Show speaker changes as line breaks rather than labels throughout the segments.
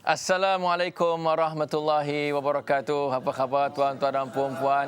Assalamualaikum warahmatullahi wabarakatuh. Apa khabar tuan-tuan dan puan-puan?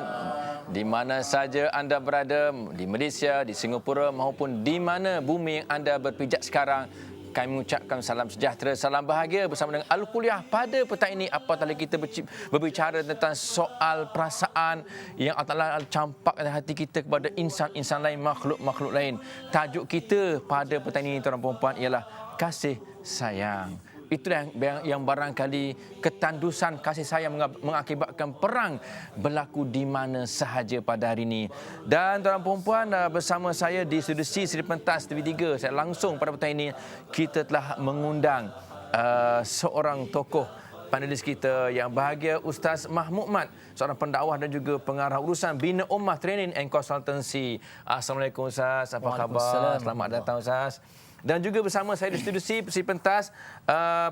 Di mana saja anda berada, di Malaysia, di Singapura maupun di mana bumi yang anda berpijak sekarang, kami mengucapkan salam sejahtera, salam bahagia bersama dengan Al-Kuliah pada petang ini. Apatah kita berbicara tentang soal perasaan yang Allah campak dalam hati kita kepada insan-insan lain, makhluk-makhluk lain. Tajuk kita pada petang ini tuan-tuan dan puan-puan ialah kasih sayang. Itulah yang barangkali ketandusan kasih sayang mengakibatkan perang berlaku di mana sahaja pada hari ini. Dan tuan-tuan dan puan bersama saya di studio C Seri Pentas TV3, saya langsung pada petang ini kita telah mengundang seorang tokoh panelis kita yang bahagia, Ustaz Mahmud Mat, seorang pendakwah dan juga pengarah urusan Bina Ummah Training and Consultancy. Assalamualaikum Ustaz, apa khabar? Selamat datang Ustaz. Dan juga bersama saya di studio C Pentas,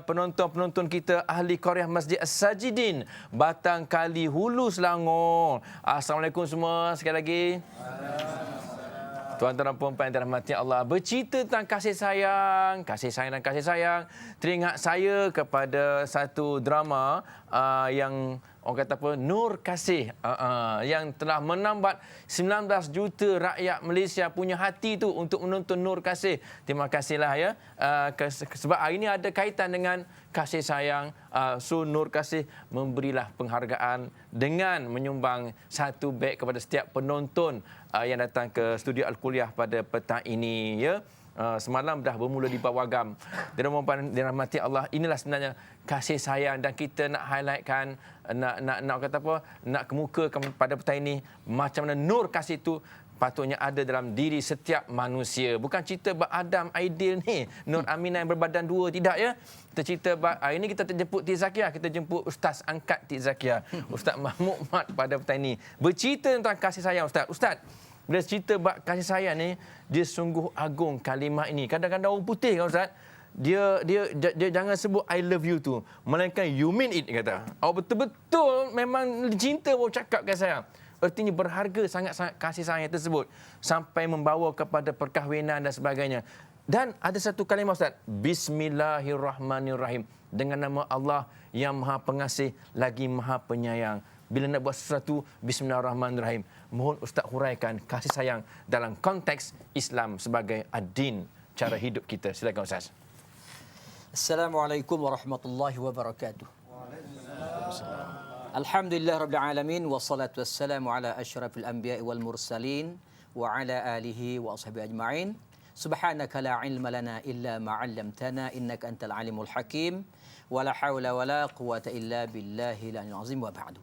penonton-penonton kita ahli Qaryah Masjid As-Sajidin, Batang Kali, Hulu, Selangor. Assalamualaikum semua sekali lagi. Tuan-tuan dan puan-puan yang dirahmati Allah, bercerita tentang kasih sayang dan kasih sayang. Teringat saya kepada satu drama yang orang kata apa, Nur Kasih, yang telah menambat 19 juta rakyat Malaysia punya hati tu untuk menonton Nur Kasih. Terima kasihlah ya. Sebab hari ini ada kaitan dengan kasih sayang. So Nur Kasih memberilah penghargaan dengan menyumbang satu beg kepada setiap penonton yang datang ke studio Al-Kuliah pada petang ini ya. Semalam dah bermula di Pawagam. Dan dirahmati Allah, inilah sebenarnya kasih sayang, dan kita nak highlightkan, nak kata apa, nak kemukakan pada petang ini macam mana nur kasih itu patutnya ada dalam diri setiap manusia. Bukan cerita bab Adam Aidil ni, Nur Aminah yang berbadan dua, tidak ya. Kita cerita bab, hari ini kita terjemput Tik Zakia, kita jemput Ustaz angkat Tik Zakia, Ustaz Mahmud Mat pada petang ini. Bercerita tentang kasih sayang Ustaz. Bila cerita bab kasih sayang ni, dia sungguh agung kalimah ini. Kadang-kadang orang putih kan Ustaz, dia jangan sebut I love you tu, melainkan you mean it, dia kata. Awak betul-betul memang cinta baru cakap kasih sayang. Artinya berharga sangat-sangat kasih sayang tersebut sampai membawa kepada perkahwinan dan sebagainya. Dan ada satu kalimah Ustaz, Bismillahirrahmanirrahim, dengan nama Allah yang Maha Pengasih lagi Maha Penyayang. Bila nak buat sesuatu, Bismillahirrahmanirrahim. Mohon Ustaz huraikan kasih sayang dalam konteks Islam sebagai ad-din, cara hidup kita. Silakan Ustaz.
Assalamualaikum warahmatullahi wabarakatuh. Alhamdulillah rabbil alamin, wassalatu wassalamu ala asyrafil anbiya'i wal mursalin wa ala alihi wa ashabihi ajma'in. Subhanaka la ilma lana illa ma 'allamtana innaka antal alimul hakim. Wa la haula wa la quwwata illa billahi al-'aliyyil 'azim, wa ba'du.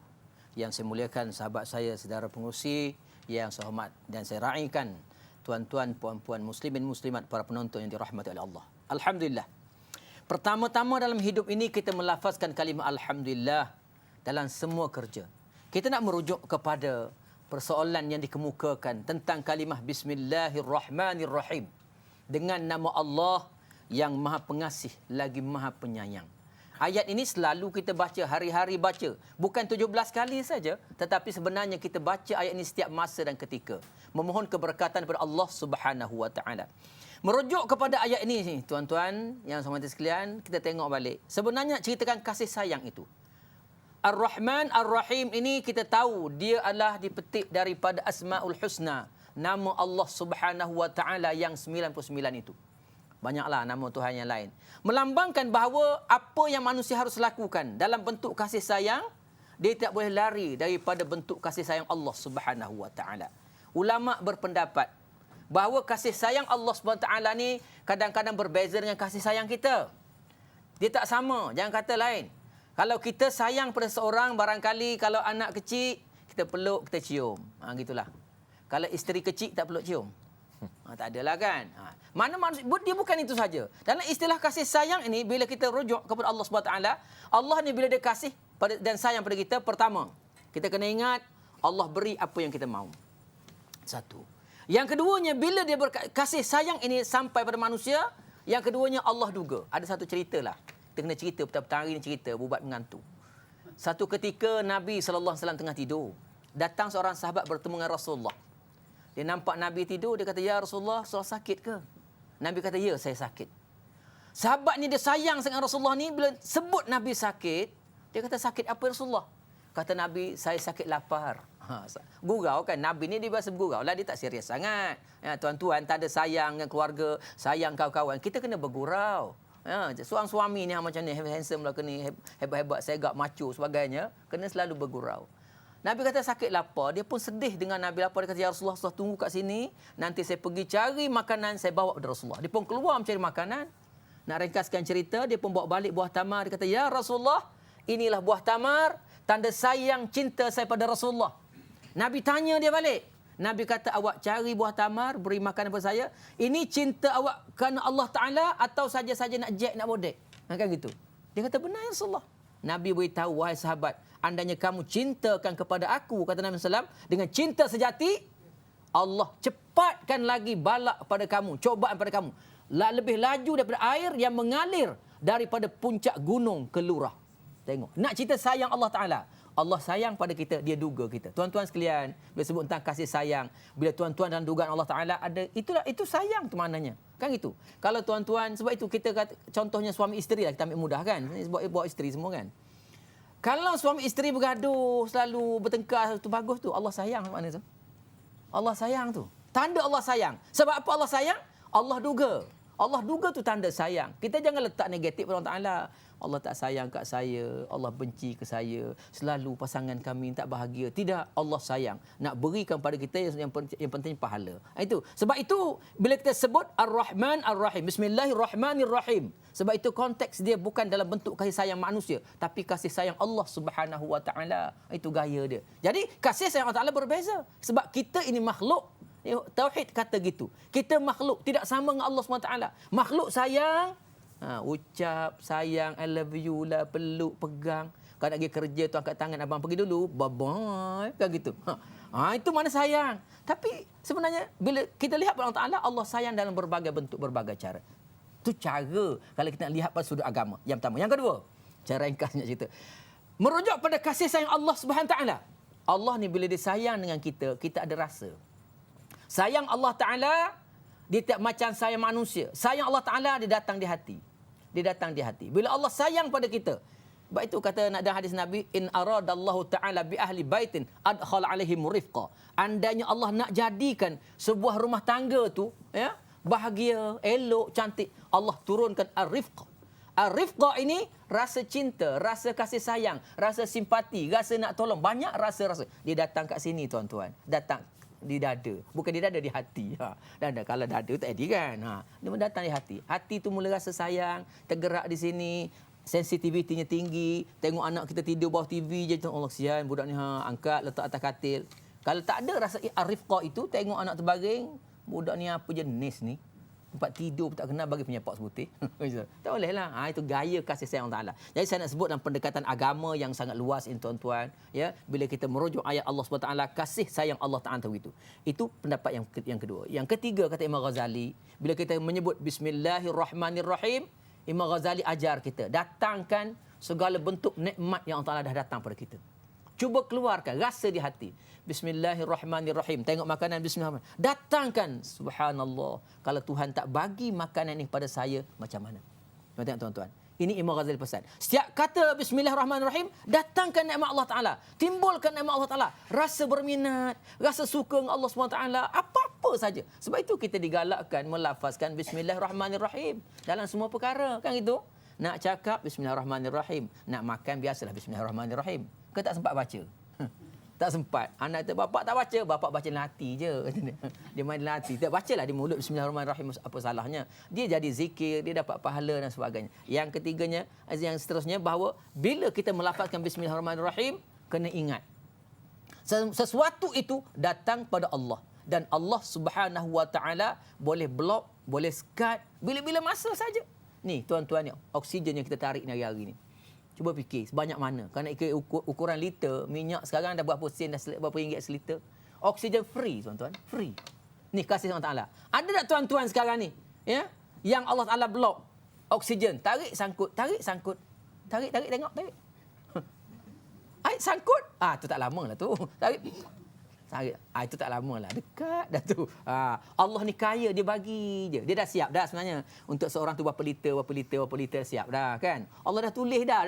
Yang saya muliakan sahabat saya, saudara pengurusi, yang saya hormat dan saya raikan tuan-tuan, puan-puan, muslimin, muslimat, para penonton yang dirahmati oleh Allah. Alhamdulillah. Pertama-tama dalam hidup ini kita melafazkan kalimah Alhamdulillah dalam semua kerja. Kita nak merujuk kepada persoalan yang dikemukakan tentang kalimah Bismillahirrahmanirrahim, dengan nama Allah yang Maha Pengasih lagi Maha Penyayang. Ayat ini selalu kita baca, hari-hari baca. Bukan 17 kali saja, tetapi sebenarnya kita baca ayat ini setiap masa dan ketika. Memohon keberkatan kepada Allah Subhanahu Wa Taala. Merujuk kepada ayat ini, tuan-tuan yang saya hormati sekalian, kita tengok balik. Sebenarnya ceritakan kasih sayang itu. Ar-Rahman, Ar-Rahim ini kita tahu dia adalah dipetik daripada Asmaul Husna. Nama Allah Subhanahu Wa Taala yang 99 itu. Banyaklah nama Tuhan yang lain. Melambangkan bahawa apa yang manusia harus lakukan dalam bentuk kasih sayang, dia tidak boleh lari daripada bentuk kasih sayang Allah Subhanahu Wa Taala. Ulama berpendapat bahawa kasih sayang Allah Subhanahu Wa Taala ni kadang-kadang berbeza dengan kasih sayang kita. Dia tak sama, jangan kata lain. Kalau kita sayang pada seorang, barangkali kalau anak kecil, kita peluk, kita cium. Gitulah. Kalau isteri kecil, tak peluk cium. Tak adalah kan. Mana manusia, dia bukan itu saja. Dalam istilah kasih sayang ini, bila kita rujuk kepada Allah SWT, Allah ni bila dia kasih dan sayang pada kita, pertama, kita kena ingat, Allah beri apa yang kita mahu. Satu. Yang keduanya, bila dia kasih sayang ini sampai pada manusia, yang keduanya Allah duga. Ada satu cerita lah. Kita kena cerita, petang-petang hari ni cerita, bubat mengantuk. Satu ketika Nabi SAW tengah tidur, datang seorang sahabat bertemu dengan Rasulullah. Dia nampak Nabi tidur, dia kata, "Ya Rasulullah, Rasulullah sakit ke?" Nabi kata, "Ya, saya sakit." Sahabat ni dia sayang sangat Rasulullah ni, bila sebut Nabi sakit, dia kata, sakit apa Rasulullah? Kata Nabi, saya sakit lapar. Gurau kan, Nabi ni dia biasa bergurau lah, dia tak serius sangat. Tuan-tuan tak ada sayang dengan keluarga, sayang kawan-kawan, kita kena bergurau. Seorang suami ni macam ni, handsome lah, kena hebat-hebat, segak, macho sebagainya, kena selalu bergurau. Nabi kata sakit lapar, dia pun sedih dengan Nabi lapar. Dia kata, ya Rasulullah, tunggu kat sini, nanti saya pergi cari makanan, saya bawa kepada Rasulullah. Dia pun keluar mencari makanan. Nak ringkaskan cerita, dia pun bawa balik buah tamar. Dia kata, ya Rasulullah, inilah buah tamar, tanda sayang cinta saya pada Rasulullah. Nabi tanya dia balik. Nabi kata, awak cari buah tamar, beri makan kepada saya. Ini cinta awak kerana Allah Ta'ala atau saja-saja nak jack, nak bodek? Kan gitu. Dia kata, benar ya Rasulullah. Nabi beritahu, wahai sahabat, andainya kamu cintakan kepada aku, kata Nabi SAW, dengan cinta sejati, Allah cepatkan lagi balak pada kamu, cobaan pada kamu. Lebih laju daripada air yang mengalir daripada puncak gunung ke lurah. Tengok, nak cerita sayang Allah Ta'ala. Allah sayang pada kita, dia duga kita. Tuan-tuan sekalian, bila sebut tentang kasih sayang, bila tuan-tuan dalam dugaan Allah Ta'ala ada, itu sayang tu maknanya. Kan gitu. Kalau tuan-tuan, sebab itu kita kata, contohnya suami isteri lah, kita ambil mudah kan. Bawa isteri semua kan. Kalau suami isteri bergaduh, selalu bertengkar, itu bagus tu. Allah sayang maknanya tu. Allah sayang tu. Tanda Allah sayang. Sebab apa Allah sayang? Allah duga. Allah duga tu tanda sayang. Kita jangan letak negatif pada Allah Ta'ala. Allah tak sayang kat saya, Allah benci ke saya, selalu pasangan kami tak bahagia. Tidak, Allah sayang. Nak berikan pada kita yang penting pahala. Itu. Sebab itu, bila kita sebut Ar-Rahman Ar-Rahim, Bismillahirrahmanirrahim. Sebab itu konteks dia bukan dalam bentuk kasih sayang manusia, tapi kasih sayang Allah Subhanahu Wa Ta'ala. Itu gaya dia. Jadi, kasih sayang Allah Ta'ala berbeza. Sebab kita ini makhluk. Tauhid kata gitu. Kita makhluk, tidak sama dengan Allah SWT. Makhluk sayang, ucap, sayang, I love you lah, peluk, pegang. Kalau nak pergi kerja, tu angkat tangan, abang pergi dulu, bye-bye, kan gitu. Itu mana sayang. Tapi sebenarnya, bila kita lihat pada Allah Ta'ala, Allah sayang dalam berbagai bentuk, berbagai cara. Itu cara, kalau kita nak lihat pada sudut agama. Yang pertama. Yang kedua, cara ringkasnya cerita. Merujuk pada kasih sayang Allah Subhanahu Ta'ala. Allah ni bila dia sayang dengan kita, kita ada rasa. Sayang Allah Ta'ala, dia tak macam sayang manusia. Sayang Allah Ta'ala, dia datang di hati. Dia datang di hati. Bila Allah sayang pada kita. Sebab itu kata dalam hadis Nabi, in aradallahu ta'ala bi ahli baitin adkhala alaihim rifqa. Andainya Allah nak jadikan sebuah rumah tangga tu, ya, bahagia, elok, cantik, Allah turunkan ar-rifqa. Ar-rifqa ini rasa cinta, rasa kasih sayang, rasa simpati, rasa nak tolong. Banyak rasa-rasa. Dia datang kat sini, tuan-tuan. Datang di dada. Bukan di dada, di hati. Dada. Kalau dada tak ada kan. Dia datang di hati. Hati tu mula rasa sayang, tergerak di sini, sensitivitinya tinggi. Tengok anak kita tidur bawah TV je, Allah kesian budak ni, angkat letak atas katil. Kalau tak ada rasa arifqah itu, tengok anak terbaring, budak ni apa jenis ni? Tempat tidur tak kenal bagi penyepak seputih. Tak boleh lah. Itu gaya kasih sayang Allah Ta'ala. Jadi saya nak sebut dalam pendekatan agama yang sangat luas ini, tuan-tuan. Ya, bila kita merujuk ayat Allah SWT, kasih sayang Allah Ta'ala itu. Itu pendapat yang kedua. Yang ketiga, kata Imam Ghazali, bila kita menyebut Bismillahirrahmanirrahim, Imam Ghazali ajar kita, datangkan segala bentuk nikmat yang Allah Ta'ala dah datang pada kita. Cuba keluarkan rasa di hati. Bismillahirrahmanirrahim. Tengok makanan, bismillahirrahmanirrahim. Datangkan, subhanallah. Kalau Tuhan tak bagi makanan ini pada saya, macam mana? Tengok tuan-tuan. Ini Imam Ghazali pesan. Setiap kata bismillahirrahmanirrahim, datangkan nikmat Allah Ta'ala. Timbulkan nikmat Allah Ta'ala. Rasa berminat, rasa suka dengan Allah SWT. Apa-apa saja. Sebab itu kita digalakkan melafazkan bismillahirrahmanirrahim dalam semua perkara. Kan itu? Nak cakap, bismillahirrahmanirrahim. Nak makan, biasalah bismillahirrahmanirrahim. Kau tak sempat baca. Tak sempat. Anak kata, bapak tak baca. Bapak baca dalam hati je. Dia main dalam hati. Tak bacalah di mulut bismillahirrahmanirrahim. Apa salahnya? Dia jadi zikir. Dia dapat pahala dan sebagainya. Yang ketiganya, yang seterusnya, bahawa bila kita melafazkan bismillahirrahmanirrahim, kena ingat. Sesuatu itu datang pada Allah. Dan Allah Subhanahu Wa Ta'ala boleh blok, boleh sekat. Bila-bila masa saja. Ni, tuan-tuan, ni, oksigen yang kita tarik ni hari-hari ni. Cuba fikir, sebanyak mana? Kerana ukuran liter, minyak sekarang dah berapa sen, dah berapa ringgit seliter. Oksigen free, tuan-tuan. Free. Ni kasih Allah Ta'ala. Ada tak tuan-tuan sekarang ni? Ya? Yang Allah Ta'ala blok oksigen. Tarik, sangkut. Tarik, sangkut. Tarik, tengok, tarik. Sangkut. Tu tak lama lah tu. Tarik. Itu tak lama lah. Dekat dah tu. Allah ni kaya, dia bagi je. Dia dah siap dah sebenarnya. Untuk seorang tu berapa liter siap dah kan. Allah dah tulis dah.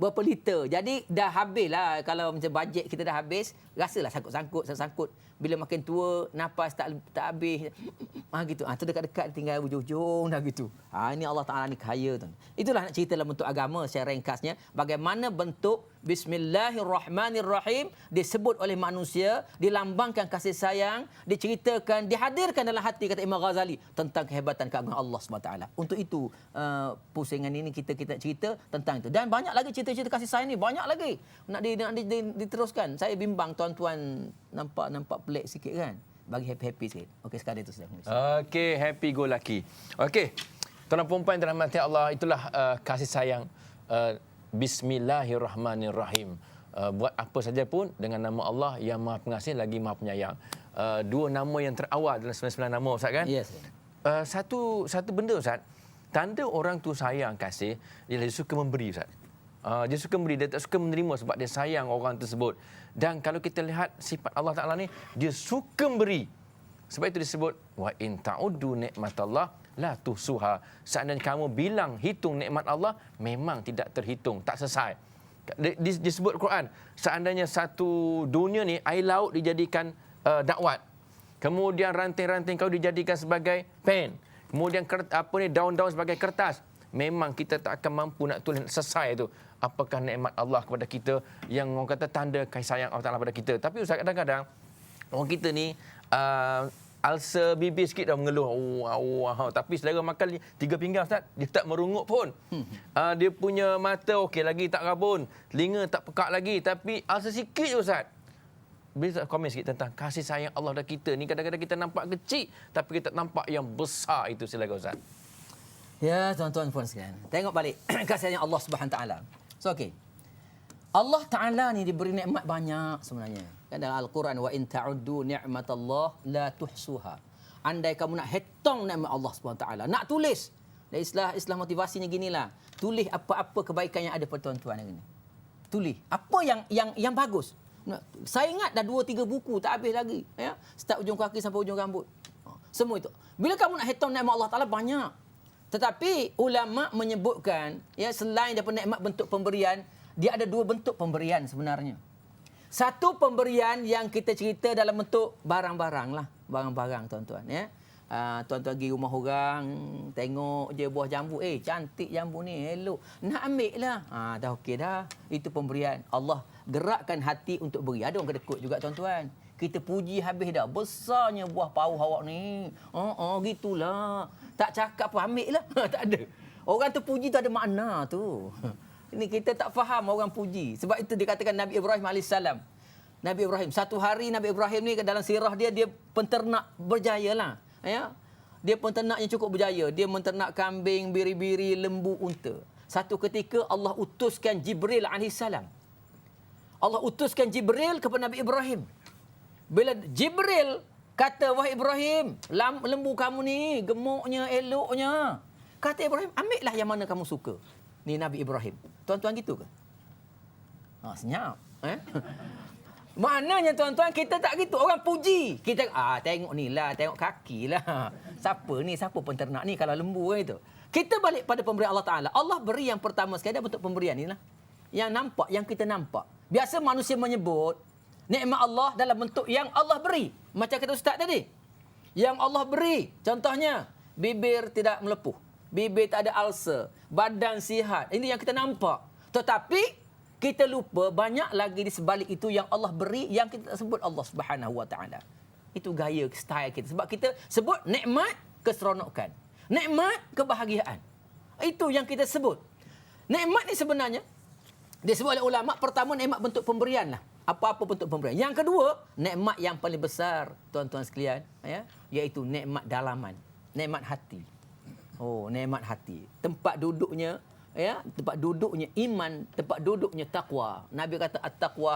Berapa liter. Jadi dah habis lah. Kalau macam bajet kita dah habis, rasalah sangkut. Bila makin tua, nafas tak habis. Gitu. Tu dekat-dekat tinggal ujung-ujung dah gitu. Ini Allah Ta'ala ni kaya tu. Itulah nak cerita dalam bentuk agama secara ringkasnya. Bagaimana bentuk Bismillahirrahmanirrahim disebut oleh manusia, dilambangkan kasih sayang, diceritakan, dihadirkan dalam hati, kata Imam Ghazali, tentang kehebatan keagungan Allah SWT. Untuk itu pusingan ini kita cerita tentang itu. Dan banyak lagi cerita-cerita kasih sayang ni, banyak lagi nak diteruskan. Saya bimbang tuan-tuan nampak pelik sikit kan. Bagi happy-happy sikit. Okey, sekadar itu sudah.
Okey, happy go lucky. Okey. Tuan-tuan dan puan yang dirahmati Allah, itulah kasih sayang Bismillahirrahmanirrahim. Buat apa saja pun dengan nama Allah yang Maha Pengasih lagi Maha Penyayang. Dua nama yang terawal dalam 99 nama, Ustaz kan?
Yes.
Satu benda, Ustaz. Tanda orang tu sayang kasih, dia suka memberi, Ustaz. Dia suka memberi, dia tak suka menerima sebab dia sayang orang tersebut. Dan kalau kita lihat sifat Allah Ta'ala ni, dia suka memberi. Sebab itu disebut wa in ta'uddu nikmatallah la tuhsuha. Seandainya kamu hitung nikmat Allah, memang tidak terhitung, tak selesai. Disebut Quran, seandainya satu dunia ni air laut dijadikan dakwat. Kemudian ranting-ranting kau dijadikan sebagai pen. Kemudian daun-daun sebagai kertas. Memang kita tak akan mampu nak tulis selesai tu. Apakah nikmat Allah kepada kita yang orang kata tanda kasih sayang Allah Ta'ala pada kita. Tapi Ustaz, kadang-kadang orang kita ni ulcer bibir sikit dah mengeluh. Tapi selera makan 3 pinggan, Ustaz, dia tak merungut pun. Dia punya mata okey lagi, tak rabun. Telinga tak pekak lagi. Tapi ulcer sikit je, Ustaz. Bila komen sikit tentang kasih sayang Allah dah kita ni, kadang-kadang kita nampak kecil tapi kita nampak yang besar itu. Silakan, Ustaz.
Ya, tuan-tuan puan sekalian. Tengok balik kasih sayang Allah Subhanahu Taala. So okey. Allah Taala ni diberi nikmat banyak sebenarnya. Kan dalam Al-Quran, wa in ta'uddu ni'matallah la tuhsuha. Andai kamu nak hitung nikmat Allah Subhanahu Taala, nak tulis. Dan istilah motivasinya ginilah. Tulis apa-apa kebaikan yang ada pada tuan-tuan hari ni. Tulis apa yang bagus. Saya ingat dah 2-3 buku tak habis lagi, ya. Start ujung kaki sampai ujung rambut. Semua itu. Bila kamu nak hitung nikmat Allah Taala banyak. Tetapi ulama menyebutkan, ya, selain daripada nikmat bentuk pemberian, dia ada 2 bentuk pemberian sebenarnya. Satu pemberian yang kita cerita dalam bentuk barang-barang lah, barang-barang tuan-tuan, ya. Tuan-tuan pergi rumah orang, tengok je buah jambu, cantik jambu ni, elok, nak ambil lah. Dah okey dah. Itu pemberian. Allah gerakkan hati untuk beri. Ada orang kedekut juga, tuan-tuan. Kita puji habis dah. Besarnya buah pauh awak ni. Gitulah. Tak cakap apa, ambil lah. Tak ada. Orang tu puji tu ada makna tu. Ini kita tak faham orang puji. Sebab itu dikatakan Nabi Ibrahim AS. Nabi Ibrahim. Satu hari Nabi Ibrahim ni dalam sirah dia penternak berjaya lah. Ya? Dia penternaknya cukup berjaya. Dia menternak kambing, biri-biri, lembu, unta. Satu ketika Allah utuskan Jibril AS. Allah utuskan Jibril kepada Nabi Ibrahim. Bila Jibril kata, wahai Ibrahim, lembu kamu ni gemuknya, eloknya. Kata Ibrahim, ambillah yang mana kamu suka. Ni Nabi Ibrahim. Tuan-tuan gitu ke? Senyap. Maknanya tuan-tuan, kita tak gitu. Orang puji. Kita, tengok ni lah, tengok kaki lah. Siapa penternak ni kalau lembu kan itu. Kita balik pada pemberian Allah Ta'ala. Allah beri yang pertama sekali bentuk pemberian ni lah. Yang nampak, yang kita nampak. Biasa manusia menyebut nikmat Allah dalam bentuk yang Allah beri. Macam kata Ustaz tadi. Yang Allah beri. Contohnya, bibir tidak melepuh. Bibir tak ada ulcer. Badan sihat. Ini yang kita nampak. Tetapi, kita lupa banyak lagi di sebalik itu yang Allah beri, yang kita sebut Allah Subhanahu Wa Taala. Itu gaya, style kita. Sebab kita sebut nikmat keseronokan. Nikmat kebahagiaan. Itu yang kita sebut. Nikmat ni sebenarnya, disebut oleh ulama, pertama nikmat bentuk pemberian lah. Apa-apa bentuk pemberian. Yang kedua, nikmat yang paling besar, tuan-tuan sekalian, ya, iaitu nikmat dalaman, nikmat hati. Nikmat hati. Tempat duduknya, ya, tempat duduknya iman, tempat duduknya takwa. Nabi kata at-taqwa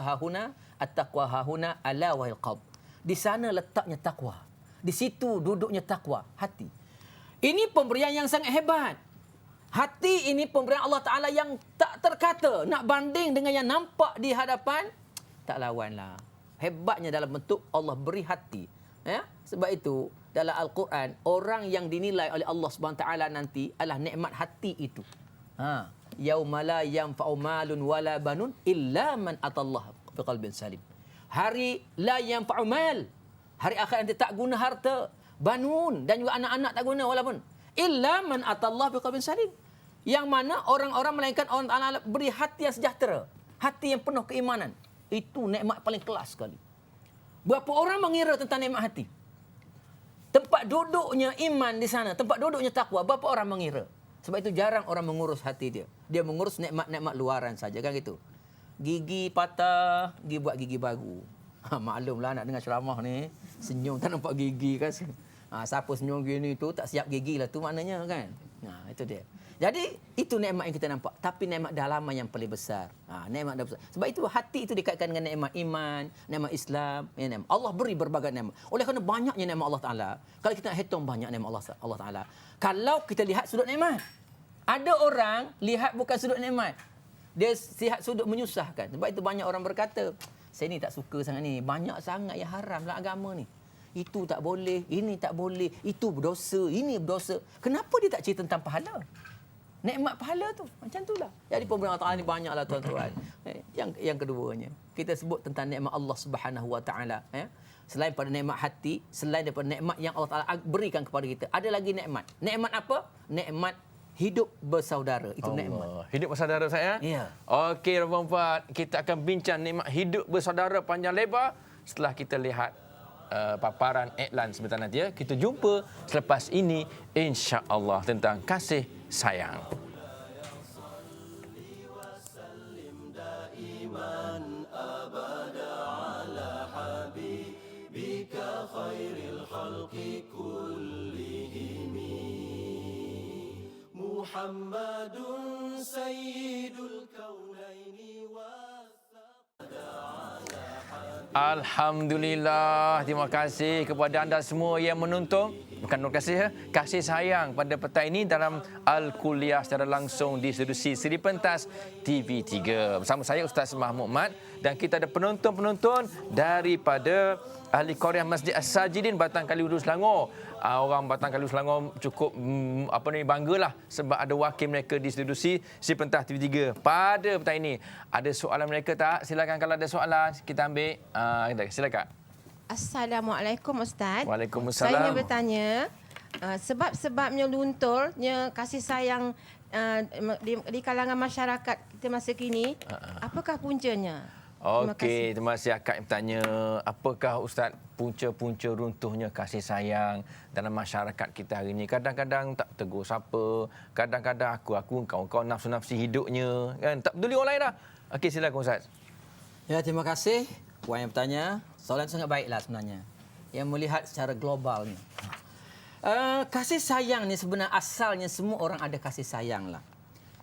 hahuna ala wahil qalb. Di sana letaknya takwa. Di situ duduknya takwa, hati. Ini pemberian yang sangat hebat. Hati ini pemberian Allah Ta'ala yang tak terkata. Nak banding dengan yang nampak di hadapan, tak lawanlah. Hebatnya dalam bentuk Allah beri hati. Ya? Sebab itu dalam Al-Quran, orang yang dinilai oleh Allah Subhanahu taala nanti adalah nikmat hati itu. Yauma la yanfa'u malun wala banun illa man atallaha biqalbin salim. Hari la yanfa'u mal. Hari akhirat nanti tak guna harta, banun dan juga anak-anak tak guna walaupun illa man atallaha biqalbin salim. Yang mana orang-orang melainkan orang Taala beri hati yang sejahtera, hati yang penuh keimanan. Itu nikmat paling kelas sekali. Berapa orang mengira tentang nikmat hati? Tempat duduknya iman di sana, tempat duduknya takwa, berapa orang mengira? Sebab itu jarang orang mengurus hati dia. Dia mengurus nikmat-nikmat luaran saja, kan gitu. Gigi patah, pergi buat gigi baru. Maklumlah nak dengar ceramah ni, senyum tak nampak gigi kan. Siapa senyum gini tu tak siap gigi lah tu maknanya kan. Itu dia. Jadi itu nikmat yang kita nampak, tapi nikmat dalaman yang paling besar. Nikmat besar. Sebab itu hati itu dikaitkan dengan nikmat iman, nikmat Islam, nikmat. Allah beri berbagai nikmat. Oleh kerana banyaknya nikmat Allah Taala, kalau kita nak hitung banyak nikmat Allah Taala. Kalau kita lihat sudut nikmat, ada orang lihat bukan sudut nikmat. Dia lihat sudut menyusahkan. Sebab itu banyak orang berkata, saya ni tak suka sangat ni, banyak sangat yang haram dalam agama ni. Itu tak boleh, ini tak boleh, itu berdosa, ini berdosa. Kenapa dia tak cerita tentang pahala? Nikmat pahala tu macam itulah. Jadi pemberian Allah Taala ni banyaklah tuan-tuan. Yang keduanya, kita sebut tentang nikmat Allah Subhanahu Wa Taala, Selain pada nikmat hati, selain daripada nikmat yang Allah Taala berikan kepada kita, ada lagi nikmat. Nikmat apa? Nikmat hidup bersaudara. Itu nikmat.
Hidup bersaudara saya?
Ya.
Okey, Rabang Fad, kita akan bincang nikmat hidup bersaudara panjang lebar setelah kita lihat paparan iklan sebentar nanti ya. Kita jumpa selepas ini insya-Allah tentang kasih sayang. Muhammadun sayyidul kaunaini Alhamdulillah, terima kasih kepada anda semua yang menonton. Bukan terima kasih, kasih sayang pada petang ini dalam Al-Kuliah secara langsung di Institusi Seri Pentas TV3. Bersama saya Ustaz Mahmud Mat dan kita ada penonton-penonton daripada ahli Qaryah Masjid As-Sajidin Batang Kaliurus Selangor. Orang Batang Kaliurus Selangor cukup banggalah sebab ada wakil mereka di Institusi Seri Pentas TV3. Pada petang ini ada soalan mereka tak? Silakan kalau ada soalan kita ambil. Silakan.
Assalamualaikum Ustaz.
Waalaikumsalam.
Saya nak bertanya, sebab-sebabnya lunturnya kasih sayang di kalangan masyarakat kita masa kini, apakah puncanya?
Okey, terima kasih akak yang bertanya. Apakah Ustaz punca-punca runtuhnya kasih sayang dalam masyarakat kita hari ini? Kadang-kadang tak tegur siapa, kadang-kadang aku kau nafsu-nafsi hidupnya, kan? Tak peduli orang lain dah. Okey, silakan Ustaz.
Ya, terima kasih puan yang bertanya. Soalan sangat baiklah sebenarnya. Yang melihat secara global ni. Kasih sayang ni sebenarnya asalnya semua orang ada kasih sayang lah.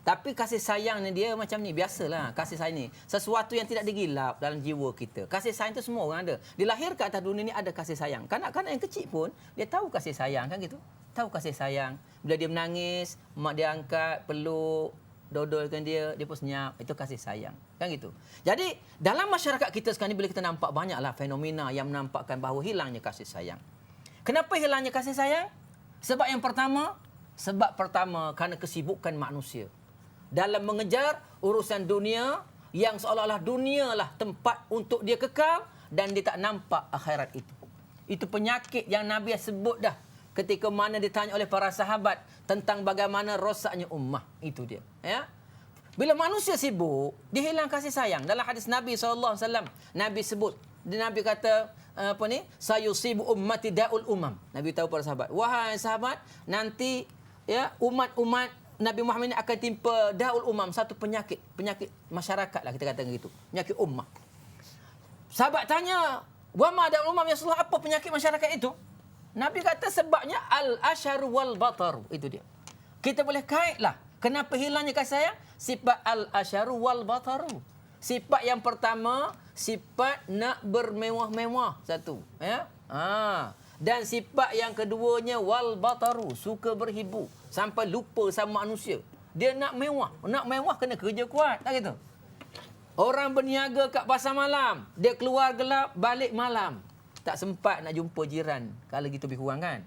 Tapi kasih sayang ni dia macam ni, biasalah kasih sayang ni. Sesuatu yang tidak digilap dalam jiwa kita. Kasih sayang tu semua orang ada. Dilahirkan atas dunia ni ada kasih sayang. Kanak-kanak yang kecil pun dia tahu kasih sayang, kan gitu. Tahu kasih sayang. Bila dia menangis, mak dia angkat, peluk, dodolkan dia pun senyap. Itu kasih sayang. Kan gitu. Jadi dalam masyarakat kita sekarang ni bila kita nampak banyaklah fenomena yang menampakkan bahawa hilangnya kasih sayang. Kenapa hilangnya kasih sayang? Sebab pertama kerana kesibukan manusia dalam mengejar urusan dunia yang seolah-olah dunia lah tempat untuk dia kekal dan dia tak nampak akhirat itu. Itu penyakit yang Nabi sebut dah ketika mana ditanya oleh para sahabat tentang bagaimana rosaknya ummah. Itu dia. Ya? Bila manusia sibuk, dia hilang kasih sayang. Dalam hadis Nabi SAW, Nabi sebut, Nabi kata, sayusibu ummati da'ul umam. Nabi tahu para sahabat, wahai sahabat, nanti ya umat-umat Nabi Muhammad ini akan timpa daul umam, satu penyakit masyarakat lah kita katakan gitu, penyakit ummah. Sahabat tanya, wa ma daul umam ya Rasulullah, apa penyakit masyarakat itu? Nabi kata sebabnya al-asharu wal batar, itu dia. Kita boleh kaitlah kenapa hilangnya kasih sayang? Sifat al-asharu wal bataru. Sifat yang pertama, sifat nak bermewah-mewah, satu, ya. Dan sifat yang keduanya wal bataru, suka berhibur sampai lupa sama manusia. Dia nak mewah kena kerja kuat, tak gitu. Orang berniaga kat pasar malam. Dia keluar gelap, balik malam. Tak sempat nak jumpa jiran. Kalau gitu lebih kurang kan.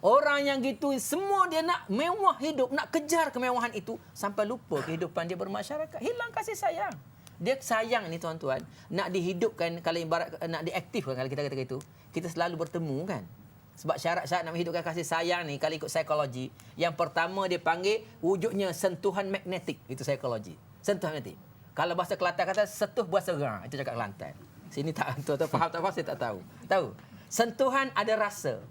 Orang yang gitu, semua dia nak mewah hidup. Nak kejar kemewahan itu. Sampai lupa kehidupan dia bermasyarakat. Hilang kasih sayang. Dia sayang ni tuan-tuan. Nak dihidupkan, kalau ibarat nak diaktifkan, kalau kita kata itu. Kita selalu bertemu kan. Sebab syarat-syarat nak menghidupkan kasih sayang ni, kalau ikut psikologi. Yang pertama dia panggil wujudnya sentuhan magnetik. Itu psikologi. Sentuhan magnetik. Kalau bahasa Kelantan kata setuh buah serang. Itu cakap Kelantan. Sini tak tuan-tuan faham tak faham, saya tak tahu. Tahu? Sentuhan ada rasa.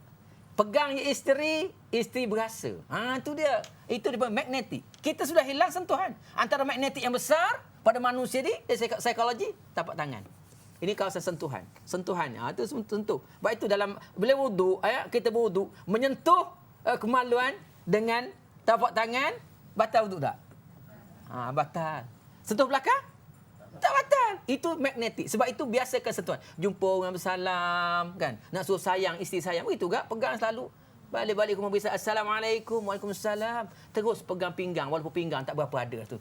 Pegang je isteri berasa. Itu dia. Itu dia magnetik. Kita sudah hilang sentuhan. Antara magnetik yang besar pada manusia ni, dari psikologi, tapak tangan. Ini kawasan sentuhan. Sentuhan. Itu sentuh. Sebab itu dalam bila wuduk, kita berwuduk, menyentuh kemaluan dengan tapak tangan, batal wuduk tak? Batal. Sentuh belakang? Tak batal. Itu magnetik. Sebab itu biasakan sentuhan. Jumpa orang bersalam, kan? Nak suruh sayang, isteri sayang. Begitu juga, pegang selalu. Balik-balik rumah bisa. Assalamualaikum, waalaikumsalam. Terus pegang pinggang. Walaupun pinggang tak berapa ada tu.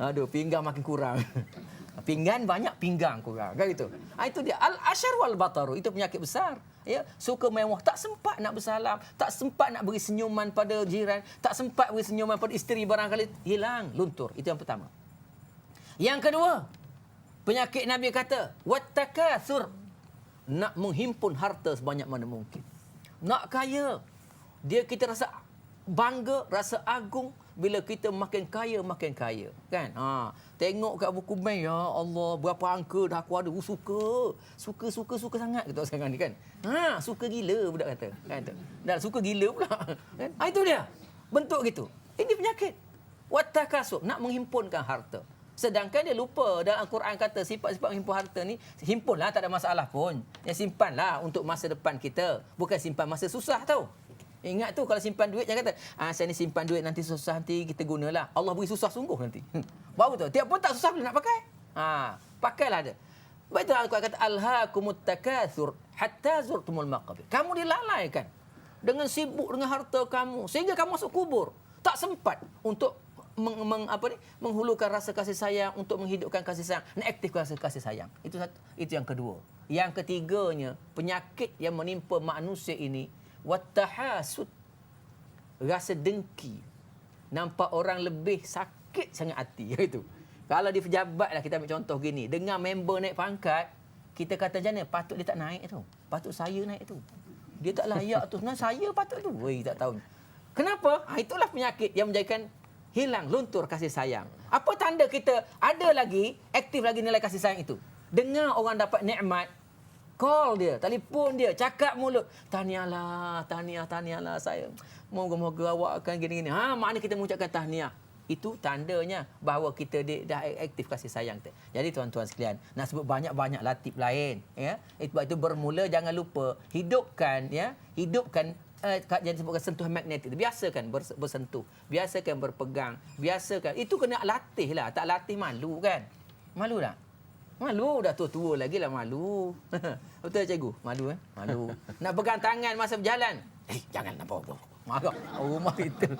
Aduh, pinggang makin kurang. Pinggan banyak, pinggang kurang. Kan gitu. Itu dia. Al-asyar wal bataru. Itu penyakit besar. Ya, suka mewah. Tak sempat nak bersalam. Tak sempat nak beri senyuman pada jiran. Tak sempat beri senyuman pada isteri barangkali. Hilang, luntur. Itu yang pertama. Yang kedua, penyakit Nabi kata, wattakatsur. Nak menghimpun harta sebanyak mana mungkin. Nak kaya. Kita rasa bangga, rasa agung bila kita makin kaya, kan? Tengok kat buku bank, ya Allah, berapa angka dah aku ada. Suka sangat kita sekarang ni, kan? Suka gila budak kata. Kan? Dah suka gila pula. Kan? Itu dia. Bentuk gitu. Ini penyakit. Wattakatsur, nak menghimpunkan harta. Sedangkan dia lupa dalam Al-Quran kata sifat-sifat menghimpan harta ni, himpunlah, tak ada masalah pun. Yang simpanlah untuk masa depan kita. Bukan simpan masa susah tau. Ingat tu kalau simpan duit jangan kata, saya ni simpan duit nanti susah nanti kita gunalah. Allah beri susah sungguh nanti. Baru tu. Tiap pun tak susah boleh nak pakai. Pakailah dia. Baik tu Al-Quran kata alhaakumut takatsur hatta zurtumul maqabir. Kamu dilalaikan dengan sibuk dengan harta kamu sehingga kamu masuk kubur. Tak sempat untuk menghulukan rasa kasih sayang, untuk menghidupkan kasih sayang, mengaktifkan rasa kasih sayang. Itu yang kedua. Yang ketiganya, penyakit yang menimpa manusia ini, wattahasud, rasa dengki. Nampak orang lebih sakit sangat hati. Itu. Kalau di pejabat lah, kita ambil contoh gini, dengar member naik pangkat, kita kata macam mana? Patut dia tak naik tu. Patut saya naik tu. Dia tak layak tu. Sebenarnya saya patut tu. Weh, tak tahu. Kenapa? Itulah penyakit yang menjadikan hilang, luntur kasih sayang. Apa tanda kita ada lagi, aktif lagi nilai kasih sayang itu? Dengar orang dapat nikmat, call dia, telefon dia, cakap mulut. Tahniahlah saya. Moga-moga awak akan gini-gini. Maknanya kita mengucapkan tahniah. Itu tandanya bahawa kita dah aktif kasih sayang. Jadi tuan-tuan sekalian, nak sebut banyak-banyak latip lain. Ya? Sebab itu bermula jangan lupa, hidupkan yang disebutkan sentuhan magnetik. Biasakan bersentuh. Biasakan berpegang. Biasakan. Itu kena latih lah. Tak latih malu kan? Malu tak? Malu. Dah tua-tua lagi lah malu. Betul cikgu? Malu. Malu. Nak pegang tangan masa berjalan. Jangan nampak. Marah. Rumah kita.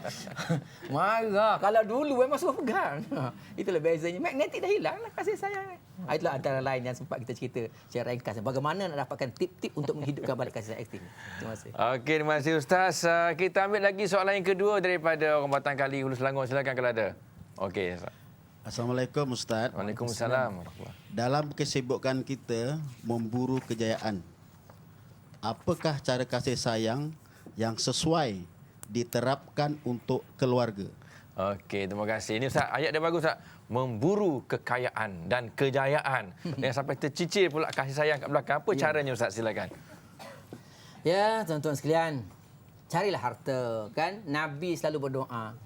Marah. Kalau dulu memang suruh pegang. Itulah bezanya. Magnetik dah hilang lah kasih sayang. Itulah antara lain yang sempat kita cerita secara ringkas. Bagaimana nak dapatkan tip-tip untuk menghidupkan balik kasih sayang aktif. Terima kasih.
Okey, terima kasih Ustaz. Kita ambil lagi soalan yang kedua daripada orang Batang Kali Hulu Selangor. Silakan kalau ada. Okey.
Assalamualaikum Ustaz.
Waalaikumsalam.
Dalam kesibukan kita memburu kejayaan, apakah cara kasih sayang yang sesuai diterapkan untuk keluarga?
Okey, terima kasih. Ini Ustaz, ayat dia bagus Ustaz. Memburu kekayaan dan kejayaan. Dan sampai tercicir pula kasih sayang kat belakang. Apa caranya Ustaz? Silakan.
Ya, tuan-tuan sekalian. Carilah harta, kan? Nabi selalu berdoa.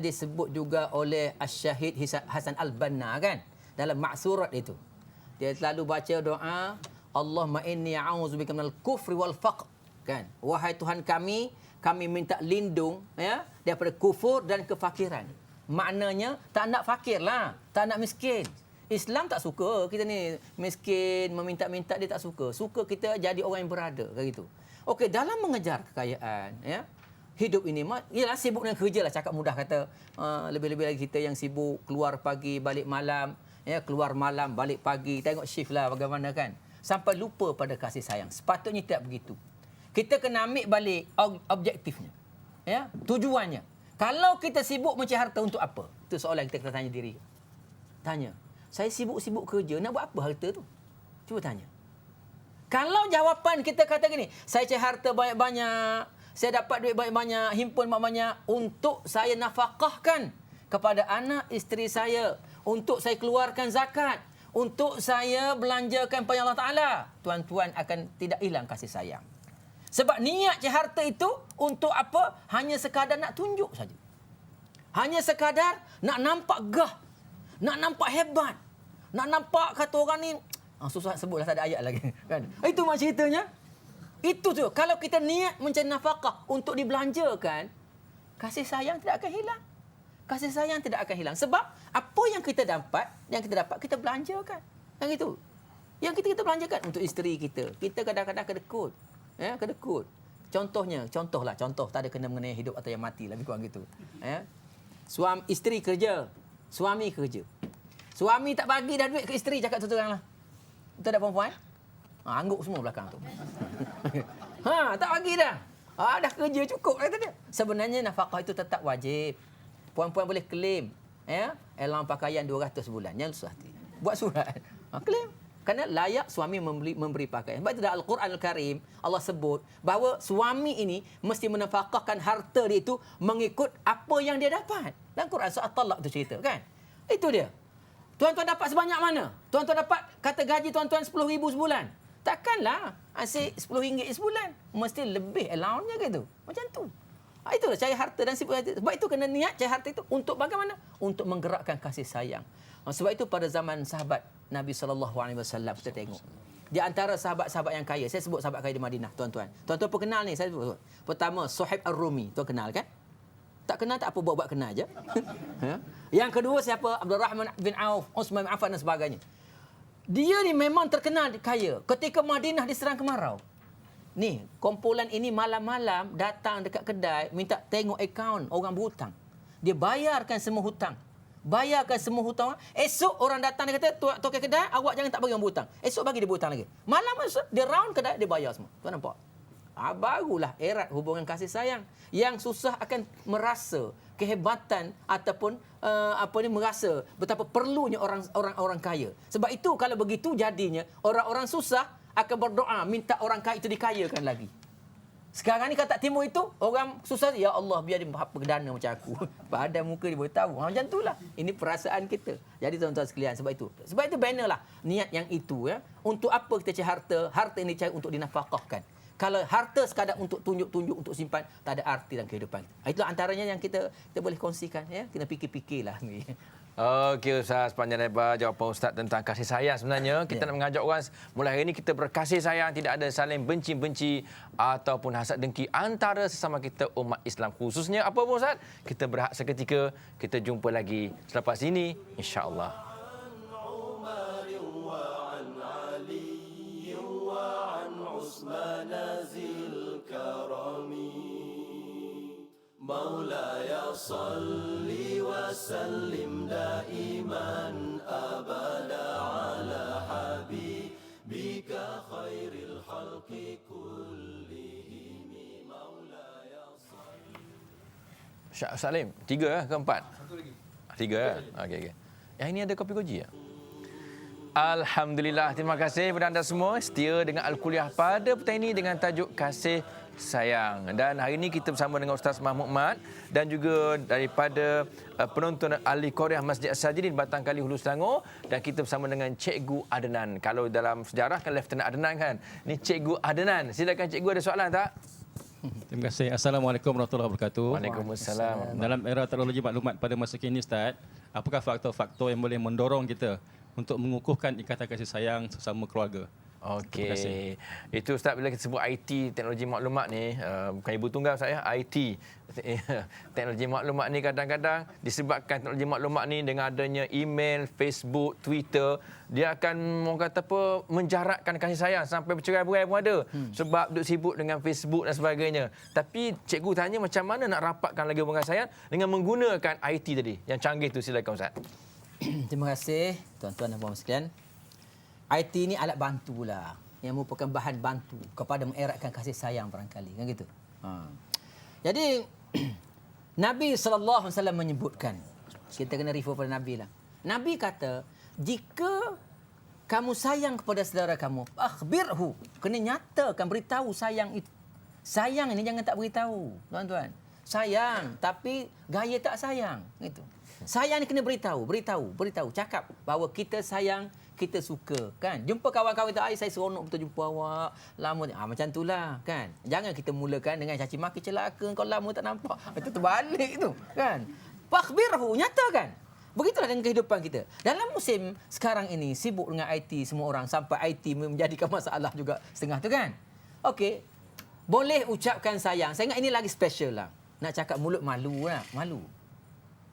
Disebut juga oleh Asy-Syahid Hasan Al-Banna, kan? Dalam Ma'surat itu. Dia selalu baca doa, Allahumma inni a'udzubika minal kufri wal faqr. Kan? Wahai Tuhan kami minta lindung daripada kufur dan kefakiran. Maknanya tak nak fakir lah, tak nak miskin. Islam tak suka kita ni miskin, meminta-minta, dia tak suka. Suka kita jadi orang yang berada, kayak gitu. Okey, dalam mengejar kekayaan, hidup ini ialah sibuk dengan kerja lah, cakap mudah kata. Lebih-lebih lagi kita yang sibuk keluar pagi, balik malam, Ya, keluar malam, balik pagi, tengok shift lah bagaimana kan. Sampai lupa pada kasih sayang. Sepatutnya tidak begitu. Kita kena ambil balik objektifnya. Ya, tujuannya. Kalau kita sibuk mencari harta untuk apa? Itu soalan kita kena tanya diri. Tanya. Saya sibuk-sibuk kerja, nak buat apa harta tu? Cuba tanya. Kalau jawapan kita kata gini, saya cari harta banyak-banyak, saya dapat duit banyak-banyak, himpun banyak-banyak untuk saya nafkahkan kepada anak isteri saya, untuk saya keluarkan zakat, untuk saya belanjakan pada Allah Ta'ala, tuan-tuan akan tidak hilang kasih sayang. Sebab niat cari harta itu untuk apa? Hanya sekadar nak tunjuk saja. Hanya sekadar nak nampak gah, nak nampak hebat, nak nampak kata orang ni, susah sebutlah, tak ada ayat lagi. Kan? Itu macam ceritanya. Itu tu. Kalau kita niat mencari nafkah untuk dibelanjakan, kasih sayang tidak akan hilang. Kasih sayang tidak akan hilang. Sebab apa yang kita dapat, kita belanjakan. Yang itu. Yang kita belanjakan untuk isteri kita. Kita kadang-kadang kedekut. Ya, kedekut. Contoh, tak ada kena mengenai hidup atau yang mati, lebih kurang gitu. Ya. Isteri kerja, suami kerja. Suami tak bagi dah duit ke isteri, cakap terang lah. Betul tak perempuan? Angguk semua belakang tu. Tak bagi dah. Dah kerja cukup kata dia. Sebenarnya nafkah itu tetap wajib. Puan-puan boleh claim, ya, allowance pakaian 200 sebulan. Yang susah hati. Buat surat. Claim. Kerana layak suami memberi pakaian. Sebab itu dalam Al-Quran Al-Karim, Allah sebut bahawa suami ini mesti menafkahkan harta dia itu mengikut apa yang dia dapat. Dalam Quran surah At-Talaq tu cerita, kan? Itu dia. Tuan-tuan dapat sebanyak mana? Tuan-tuan dapat, kata gaji tuan-tuan 10,000 sebulan. Takkanlah asyik RM10 sebulan. Mesti lebih allowance-nya gitu. Macam tu. Itulah cari harta dan sibuk harta. Sebab itu kena niat cari harta itu untuk bagaimana? Untuk menggerakkan kasih sayang. Sebab itu pada zaman sahabat Nabi SAW kita tengok. Di antara sahabat-sahabat yang kaya, saya sebut sahabat kaya di Madinah, tuan-tuan. Tuan-tuan pun kenal ni, saya sebut. Pertama, Suhaib Ar-Rumi. Tuan kenal kan? Tak kenal tak apa, buat-buat kenal je. Yang kedua siapa? Abdul Rahman bin Auf, Utsman bin Affan dan sebagainya. Dia ni memang terkenal kaya. Ketika Madinah diserang kemarau, ni, kumpulan ini malam-malam datang dekat kedai, minta tengok akaun orang berhutang. Dia bayarkan semua hutang. Esok orang datang, dia kata, tokai kedai, awak jangan tak bagi orang berhutang. Esok bagi dia berhutang lagi. Malam esok, dia round kedai, dia bayar semua. Tuan nampak? Barulah erat hubungan kasih sayang. Yang susah akan merasa kehebatan ataupun merasa betapa perlunya orang kaya. Sebab itu kalau begitu jadinya orang-orang susah akan berdoa minta orang kaya itu dikayakan lagi. Sekarang ni kata timur itu, orang susah, ya Allah biar dia perdana macam aku. Pada muka dia boleh tahu. Macam itulah. Ini perasaan kita. Jadi tuan-tuan sekalian, sebab itu banner lah niat yang itu, ya. Untuk apa kita cari harta? Harta ini cari untuk dinafkahkan. Kalau harta sekadar untuk tunjuk-tunjuk, untuk simpan, tak ada arti dalam kehidupan. Itulah antaranya yang kita boleh kongsikan, ya. Kena fikir-fikirlah ni.
Okey Ustaz, panjang lebar jawapan Ustaz tentang kasih sayang. Sebenarnya kita nak mengajak orang mulai hari ini kita berkasih sayang, tidak ada saling benci-benci ataupun hasad dengki antara sesama kita umat Islam. Khususnya apa pun Ustaz? Kita berehat seketika, kita jumpa lagi selepas ini insya-Allah.
مولاي صل وسلم دائما أبدا على حبيبك خير الخلق كلهم مولاي صل.
Syah Salim, 3 ke 4? Satu lagi. 3 Okey. Yang ini ada kopi koji ya? Alhamdulillah, terima kasih kepada anda semua setia dengan Al-Kuliah pada petang ini dengan tajuk kasih sayang. Dan hari ini kita bersama dengan Ustaz Mahmud Mat dan juga daripada penonton ahli Korea Masjid As-Sajidin Batang Kali Hulu Selangor, dan kita bersama dengan Cikgu Adnan. Kalau dalam sejarah kan Lieutenant Adnan kan. Ni Cikgu Adnan. Silakan Cikgu, ada soalan tak?
Terima kasih. Assalamualaikum warahmatullahi wabarakatuh.
Waalaikumsalam.
Dalam era teknologi maklumat pada masa kini Ustaz, apakah faktor-faktor yang boleh mendorong kita untuk mengukuhkan ikatan kasih sayang sesama keluarga?
Okey. Itu Ustaz, bila kita sebut IT, teknologi maklumat ni, bukan ibu tunggal saya, IT. Teknologi maklumat ni kadang-kadang disebabkan teknologi maklumat ni dengan adanya email, Facebook, Twitter, dia akan orang kata apa, menjarakkan kasih sayang sampai bercerai-berai pun ada. Sebab duk sibuk dengan Facebook dan sebagainya. Tapi cikgu tanya macam mana nak rapatkan lagi hubungan sayang dengan menggunakan IT tadi, yang canggih tu. Silakan Ustaz.
Terima kasih tuan-tuan dan puan sekalian. IT ni alat bantu lah, yang merupakan bahan bantu kepada mengeratkan kasih sayang barangkali, kan gitu. Jadi Nabi SAW menyebutkan, kita kena refer pada Nabi lah. Nabi kata, jika kamu sayang kepada saudara kamu, akhbirhu, kena nyatakan, beritahu sayang itu. Sayang ini jangan tak beritahu, tuan-tuan. Sayang, tapi gaya tak sayang, gitu. Sayang ni kena beritahu, cakap bahawa kita sayang, kita suka, kan? Jumpa kawan-kawan kita, saya seronok betul jumpa awak. Lama macam itulah, kan? Jangan kita mulakan dengan caci maki, celaka, kau lama tak nampak. Itu terbalik tu, kan? Fakhbirhu, nyatakan. Begitulah dengan kehidupan kita. Dalam musim sekarang ini sibuk dengan IT semua orang, sampai IT menjadikan masalah juga setengah tu, kan? Okey. Boleh ucapkan sayang. Saya ingat ini lagi special lah. Nak cakap mulut malu lah, malu.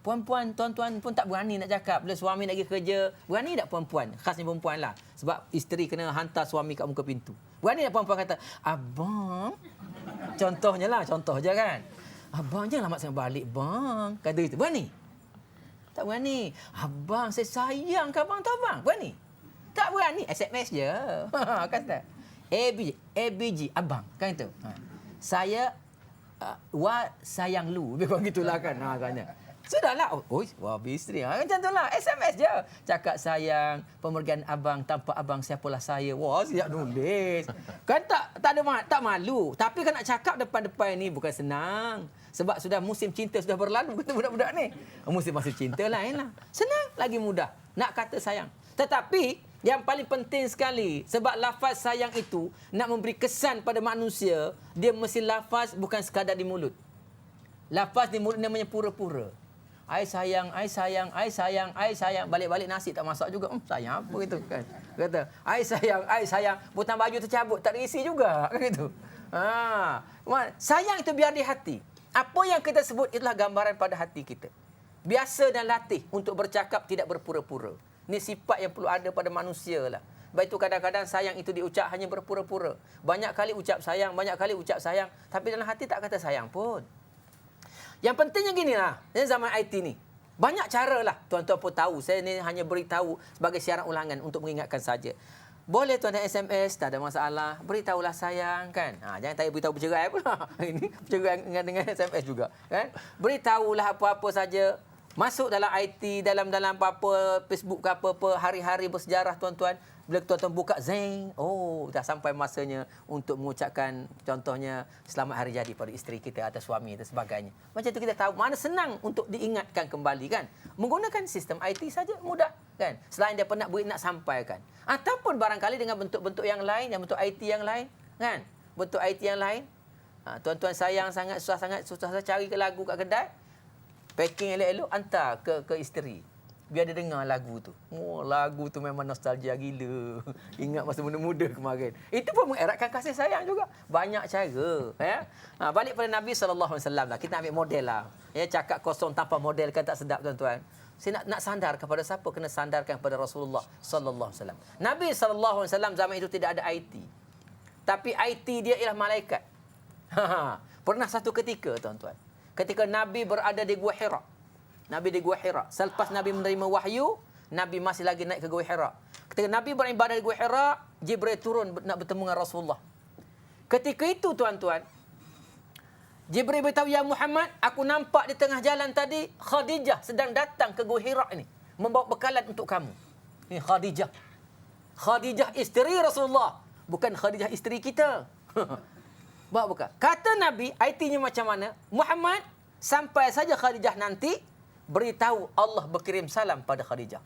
Puan-puan, tuan-tuan pun tak berani nak cakap. Bila suami nak pergi kerja, berani tak puan-puan? Khasnya perempuan lah. Sebab isteri kena hantar suami kat muka pintu. Berani tak puan-puan kata, abang, contohnya lah, contoh je kan. Abang jangan lambat sangat balik, bang. Kata itu, berani? Tak berani. Abang, saya sayang ke abang, tak bang? Berani? Tak berani, SMS je. Kata. ABG, abang, kan itu. Saya, sayang lu. Lebih kurang gitulah kan. Katanya. Sudahlah. Wah, isteri. Macam tu lah. SMS je. Cakap sayang, pemergian abang, tanpa abang siapalah saya. Wah, siap nulis. Kan tak malu. Tapi kan nak cakap depan-depan ni bukan senang. Sebab sudah musim cinta sudah berlalu kata budak-budak ni. Musim masuk cinta lain lah. Senang, lagi mudah. Nak kata sayang. Tetapi, yang paling penting sekali, sebab lafaz sayang itu nak memberi kesan pada manusia, dia mesti lafaz bukan sekadar di mulut. Lafaz di mulut namanya pura-pura. I sayang, I sayang, I sayang, I sayang. Balik-balik nasi tak masak juga. Sayang apa gitu kan. Kata, I sayang. Butang baju tercabut, tak terisi juga. Kan gitu. Sayang itu biar di hati. Apa yang kita sebut itulah gambaran pada hati kita. Biasa dan latih untuk bercakap tidak berpura-pura. Ini sifat yang perlu ada pada manusia lah. Sebab itu kadang-kadang sayang itu diucap hanya berpura-pura. Banyak kali ucap sayang, tapi dalam hati tak kata sayang pun. Yang pentingnya gini lah, zaman IT ni. Banyak cara lah, tuan-tuan pun tahu. Saya ni hanya beritahu sebagai siaran ulangan untuk mengingatkan saja. Boleh tuan ada SMS, tak ada masalah. Beritahulah sayang, kan. Jangan tak beritahu bercerai pula. Ini bercerai dengan SMS juga. Kan? Beritahulah apa-apa saja. Masuk dalam IT, dalam apa-apa, Facebook ke apa-apa, hari-hari bersejarah tuan-tuan. Bila tuan-tuan buka, zeng, dah sampai masanya untuk mengucapkan contohnya selamat hari jadi pada isteri kita atau suami dan sebagainya. Macam tu kita tahu mana senang untuk diingatkan kembali, kan. Menggunakan sistem IT saja mudah, kan. Selain dia nak nak sampaikan. Ataupun barangkali dengan bentuk-bentuk yang lain, yang bentuk IT yang lain, kan. Bentuk IT yang lain. Tuan-tuan sayang sangat, susah cari ke lagu kat kedai. Packing elok-elok, hantar ke isteri. Biar dia dengar lagu tu. Lagu tu memang nostalgia gila. Ingat masa muda-muda kemarin. Itu pun mengeratkan kasih sayang juga. Banyak cara. Ya? Balik pada Nabi SAW lah. Kita ambil model lah. Ya, cakap kosong tanpa model kan tak sedap, tuan-tuan. Saya nak sandar kepada siapa? Kena sandarkan kepada Rasulullah SAW. Nabi SAW zaman itu tidak ada IT. Tapi IT dia ialah malaikat. Pernah satu ketika, tuan-tuan. Ketika Nabi berada di Gua Hira. Nabi di Gua Hira. Selepas Nabi menerima wahyu, Nabi masih lagi naik ke Gua Hira. Ketika Nabi beribadah di Gua Hira, Jibril turun nak bertemu dengan Rasulullah. Ketika itu, tuan-tuan, Jibril beritahu, ya Muhammad, aku nampak di tengah jalan tadi, Khadijah sedang datang ke Gua Hira ini. Membawa bekalan untuk kamu. Ini Khadijah. Khadijah isteri Rasulullah. Bukan Khadijah isteri kita. Bawa bekal. Kata Nabi, IT-nya macam mana? Muhammad, sampai saja Khadijah nanti, beritahu Allah berkirim salam pada Khadijah.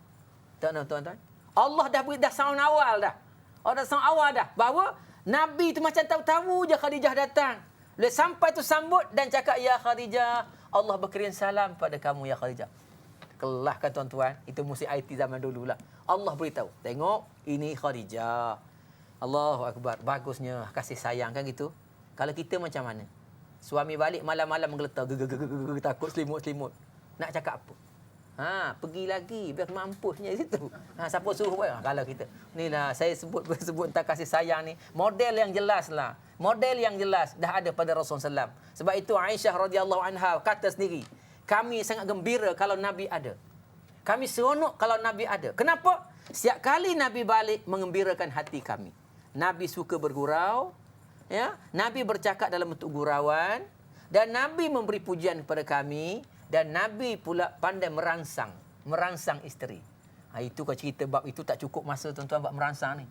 Tuan-tuan. Allah dah sound awal dah. Bahawa Nabi tu macam tahu-tahu je Khadijah datang. Bila sampai tu sambut dan cakap, ya Khadijah, Allah berkirim salam pada kamu, ya Khadijah. Kelah kan tuan-tuan. Itu mesti IT zaman dulu lah. Allah beritahu. Tengok, ini Khadijah. Allahu Akbar. Bagusnya kasih sayang kan gitu. Kalau kita macam mana? Suami balik malam-malam menggeletar, takut selimut-selimut. Nak cakap apa? Pergi lagi biar mampusnya situ. Siapa suruh buat? Kalau kita. Inilah saya sebut tentang kasih sayang ni. Model yang jelas lah. Model yang jelas dah ada pada Rasulullah SAW. Sebab itu Aisyah radhiyallahu anha kata sendiri, kami sangat gembira kalau Nabi ada. Kami seronok kalau Nabi ada. Kenapa? Setiap kali Nabi balik mengembirakan hati kami. Nabi suka bergurau, ya. Nabi bercakap dalam bentuk gurauan dan Nabi memberi pujian kepada kami dan Nabi pula pandai merangsang isteri. Itu kalau cerita bab itu tak cukup masa tuan-tuan bab merangsang ni.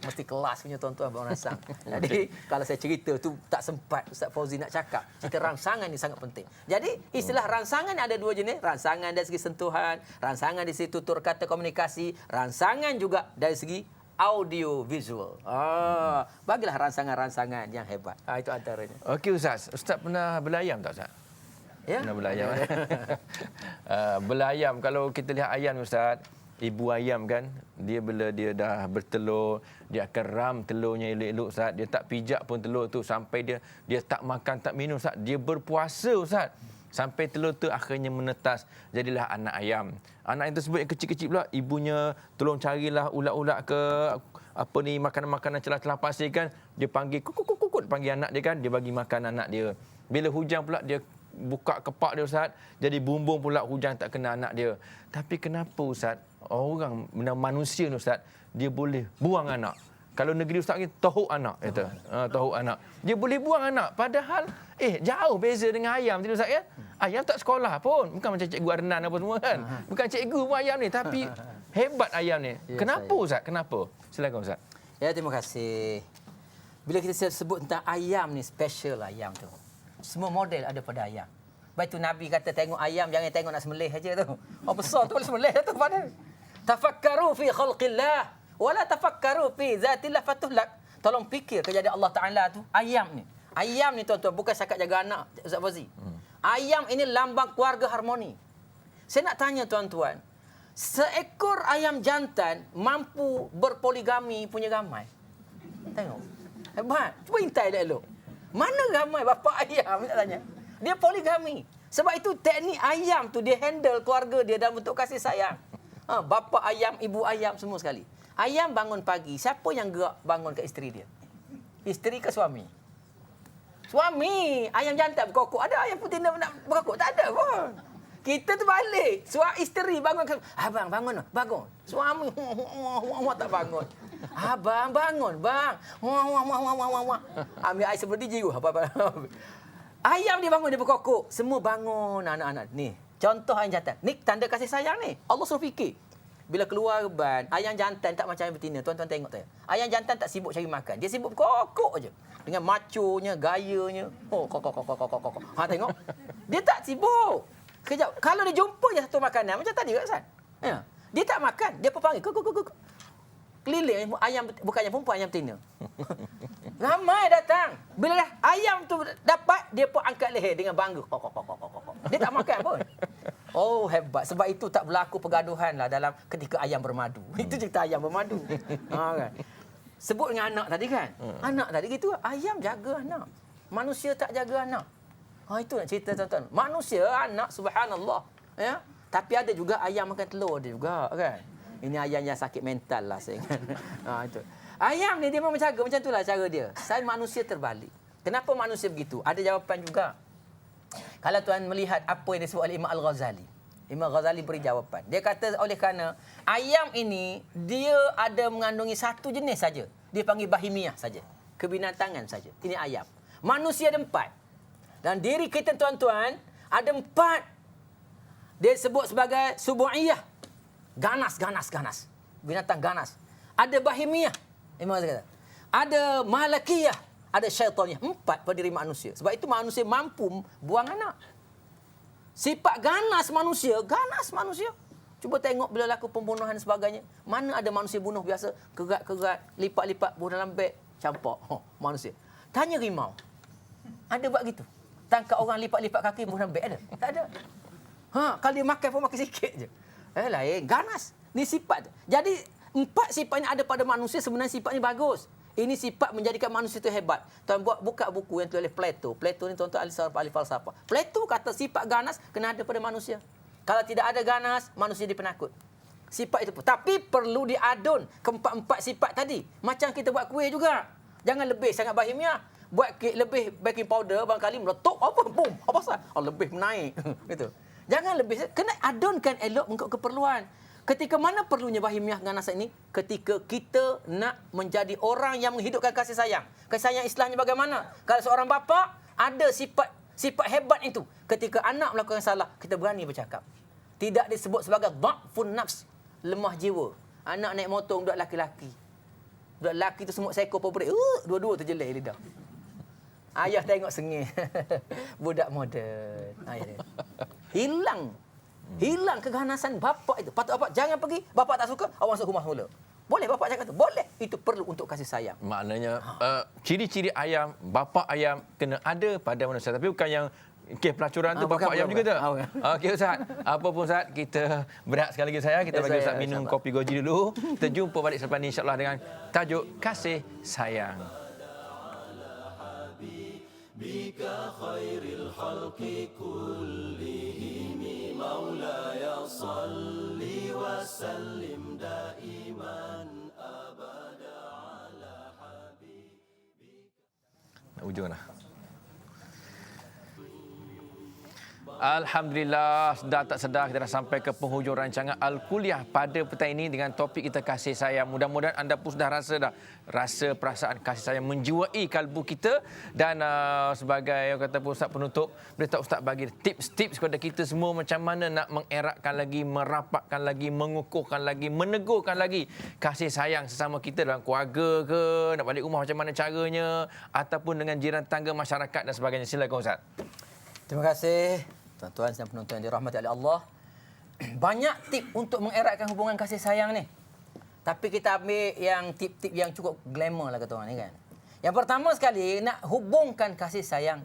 Mesti kelas punya tuan-tuan bab merangsang. Jadi kalau saya cerita tu tak sempat Ustaz Fauzi nak cakap. Cerita rangsangan ni sangat penting. Jadi istilah rangsangan ada dua jenis. Rangsangan dari segi sentuhan, rangsangan dari segi tutur kata komunikasi, rangsangan juga dari segi audio visual. Bagilah rangsangan-rangsangan yang hebat. Itu antaranya.
Okey Ustaz. Ustaz pernah belayam tak Ustaz?
Ya.
Pernah belayam. Belayam, kalau kita lihat ayam Ustaz, ibu ayam kan, dia bila dia dah bertelur, dia akan ram telurnya elok-elok Ustaz. Dia tak pijak pun telur tu sampai dia tak makan, tak minum Ustaz. Dia berpuasa Ustaz. Sampai telur tu akhirnya menetas. Jadilah anak ayam. Anak yang tersebut yang kecil-kecil pula, ibunya tolong carilah ulat-ulat ke apa ni makanan-makanan celah-celah pasir kan. Dia panggil kukuk, panggil anak dia kan, dia bagi makan anak dia. Bila hujan pula dia buka kepak dia Ustaz, jadi bumbung pula hujan tak kena anak dia. Tapi kenapa Ustaz, orang manusia ni Ustaz, dia boleh buang anak. Kalau negeri Ustaz ni tohuk anak kata. Tohuk anak. Dia boleh buang anak padahal jauh beza dengan ayam tadi Ustaz ya. Ayam tak sekolah pun, bukan macam cikgu Arnan apa semua kan. Bukan cikgu pun ayam ni, tapi hebat ayam ni.
Ya,
Kenapa Ustaz? Kenapa? Silakan Ustaz.
Ya, terima kasih. Bila kita sebut tentang ayam ni, special ayam tu. Semua model ada pada ayam. Baik tu Nabi kata tengok ayam jangan tengok nak sembelih saja tu. Besar tu boleh sembelih tu pada. Tafakkaru fi khalqillah wala tafakkaru fi zatillah fatuhlak. Tolong fikir kejadian Allah Taala tu. Ayam ni. Ayam ni tuan-tuan bukan cakap jaga anak Ustaz Fauzi. Ayam ini lambang keluarga harmoni. Saya nak tanya tuan-tuan, seekor ayam jantan mampu berpoligami punya ramai? Tengok. Hebat. Cuba intai elok. Mana ramai bapa ayam nak tanya. Dia poligami. Sebab itu teknik ayam tu dia handle keluarga dia dalam bentuk kasih sayang. Bapa ayam, ibu ayam semua sekali. Ayam bangun pagi, siapa yang gerak bangun ke isteri dia? Isteri ke suami? Suami. Ayam jantan berkokok. Ada ayam putih nak berkokok? Tak ada pun. Kita tu balik. Isteri bangun. Abang bangun. Bangun. Suami tak bangun. Abang bangun. Bang. Ambil air seperti jiru. Ayam dia bangun, dia berkokok. Semua bangun anak-anak. Ni, contoh ayam jantan. Ni tanda kasih sayang ni. Allah suruh fikir. Bila keluar ban, ayam jantan tak macam ayam betina. Tuan-tuan tengok tu. Ayam jantan tak sibuk cari makan. Dia sibuk berkokok je. Dengan machonya, gayanya. Kok. Tengok. Dia tak sibuk. Kejap. Kalau dia jumpa je satu makanan, macam tadi kan, San? Ya. Dia tak makan. Dia pun panggil. Keliling ayam, bukan ayam perempuan, ayam betina. Ramai datang. Bila dah ayam tu dapat, dia pun angkat leher dengan bangga. Dia tak makan pun. Oh, hebat. Sebab itu tak berlaku pergaduhan lah dalam ketika ayam bermadu. Itu cerita ayam bermadu. Kan? Sebut dengan anak tadi kan. Anak tadi gitu. Ayam jaga anak. Manusia tak jaga anak. Itu nak cerita tuan-tuan. Manusia, anak, subhanallah. Ya? Tapi ada juga ayam makan telur dia juga kan. Ini ayam yang sakit mental lah saya ingat. Itu. Ayam ni dia memang jaga. Macam itulah cara dia. Saya manusia terbalik. Kenapa manusia begitu? Ada jawapan juga. Kalau tuan melihat apa yang disebut oleh Imam Al-Ghazali. Imam Al-Ghazali beri jawapan. Dia kata oleh kerana ayam ini dia ada mengandungi satu jenis saja. Dia panggil bahimiah saja. Kebinatangan saja. Ini ayam. Manusia ada 4. Dan diri kita tuan-tuan ada 4. Dia sebut sebagai subu'iyah. Ganas. Binatang ganas. Ada bahimiah. Imam kata. Ada malakiyah. Ada syaitaniyah. 4 pada diri manusia. Sebab itu manusia mampu buang anak. Sifat ganas manusia. Cuba tengok bila laku pembunuhan dan sebagainya. Mana ada manusia bunuh biasa. Kerat, lipat-lipat, bunuh dalam beg. Campak. Manusia. Tanya rimau. Ada buat gitu? Tangkap orang lipat-lipat kaki, bunuh dalam beg ada? Tak ada. Kalau dia makan pun makan sikit je. Lain. Ganas. Ni sifat. Jadi 4 sifat yang ada pada manusia sebenarnya sifat ni bagus. Ini sifat menjadikan manusia itu hebat. Tuan buka buku yang tulis oleh Plato. Plato ni tuan-tuan ahli falsafah. Plato kata sifat ganas kena ada pada manusia. Kalau tidak ada ganas, manusia dia penakut. Sifat itu pun. Tapi perlu diadun keempat-empat sifat tadi. Macam kita buat kuih juga. Jangan lebih sangat bahimiah. Buat lebih baking powder barangkali meletup apa? Boom. Apa pasal? Lebih menaik. Gitu. Jangan lebih. Kena adunkan elok mengikut keperluan. Ketika mana perlunya bahimiah dengan nasihat ini? Ketika kita nak menjadi orang yang menghidupkan kasih sayang. Kasih sayang istilahnya bagaimana? Kalau seorang bapa ada sifat hebat itu. Ketika anak melakukan salah, kita berani bercakap. Tidak disebut sebagai dha'fun nafs, lemah jiwa. Anak naik motor budak laki-laki. Budak lelaki tu semut seekor peperik. Dua-dua terjelai lidah. Ayah tengok sengih. Budak moden. Ayah dia. Hilang keganasan bapak itu. Patut bapak jangan pergi. Bapak tak suka, awak masuk rumah mula. Boleh bapak cakap tu? Boleh. Itu perlu untuk kasih sayang.
Maknanya ciri-ciri ayam, bapa ayam kena ada pada manusia. Tapi bukan yang pelacuran tu bapa ayam juga tak? Okey Ustaz. Apa pun Ustaz, kita berehat sekali lagi saya. Kita bagi Ustaz minum kopi goji dulu. Kita jumpa balik selepas ni insya-Allah dengan tajuk kasih sayang.
بك خير الخلق كلهم مولاي صل وسلم دائما أبدا على حبيبك.
Ujung dah. Alhamdulillah, sedar tak sedar kita dah sampai ke penghujung rancangan Al-Kuliah pada petang ini dengan topik kita kasih sayang. Mudah-mudahan anda pun sudah rasa perasaan kasih sayang menjiwai kalbu kita. Dan sebagai yang kata Ustaz penutup, boleh tak Ustaz bagi tips-tips kepada kita semua macam mana nak mengeratkan lagi, merapatkan lagi, mengukuhkan lagi, menegurkan lagi kasih sayang sesama kita dalam keluarga ke, nak balik rumah macam mana caranya, ataupun dengan jiran tangga, masyarakat dan sebagainya. Silakan Ustaz.
Terima kasih tuan-tuan dan penonton yang dirahmati oleh Allah. Banyak tip untuk mengeratkan hubungan kasih sayang ni. Tapi kita ambil yang tip-tip yang cukup glamour lah kata orang ni kan. Yang pertama sekali, nak hubungkan kasih sayang.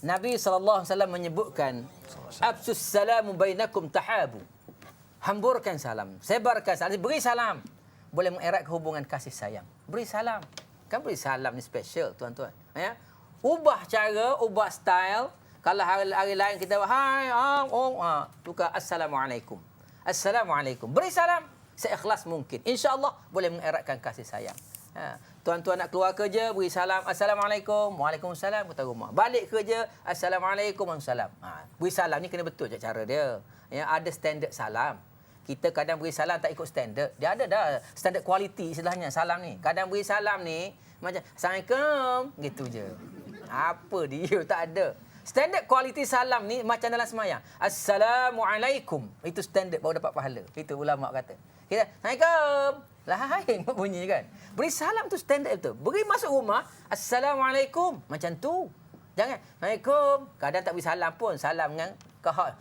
Nabi SAW menyebutkan, Absus salamu bainakum tahabu. Hamburkan salam, sebarkan salam, beri salam. Boleh mengeratkan hubungan kasih sayang. Beri salam. Kan beri salam ni special tuan-tuan. Ya? Ubah cara, ubah style. Kalau hari lain kita hai, tukar assalamualaikum. Assalamualaikum. Beri salam seikhlas mungkin. Insya-Allah boleh mengeratkan kasih sayang. Tuan-tuan nak keluar kerja, beri salam assalamualaikum. Waalaikumsalam kata rumah. Balik kerja assalamualaikum waalaikumsalam. Beri salam ni kena betul je cara dia. Ya, ada standard salam. Kita kadang beri salam tak ikut standard. Dia ada dah standard quality istilahnya salam ni. Kadang beri salam ni macam assalamualaikum gitu je. Apa dia tak ada. Standard kualiti salam ni macam dalam semayang. Assalamualaikum. Itu standard baru dapat pahala. Itu ulama kata. Kita, Assalamualaikum. Lain bunyi kan. Beri salam tu standard tu. Beri masuk rumah. Assalamualaikum. Macam tu. Jangan. Assalamualaikum. Kadang tak beri salam pun. Salam dengan kahak.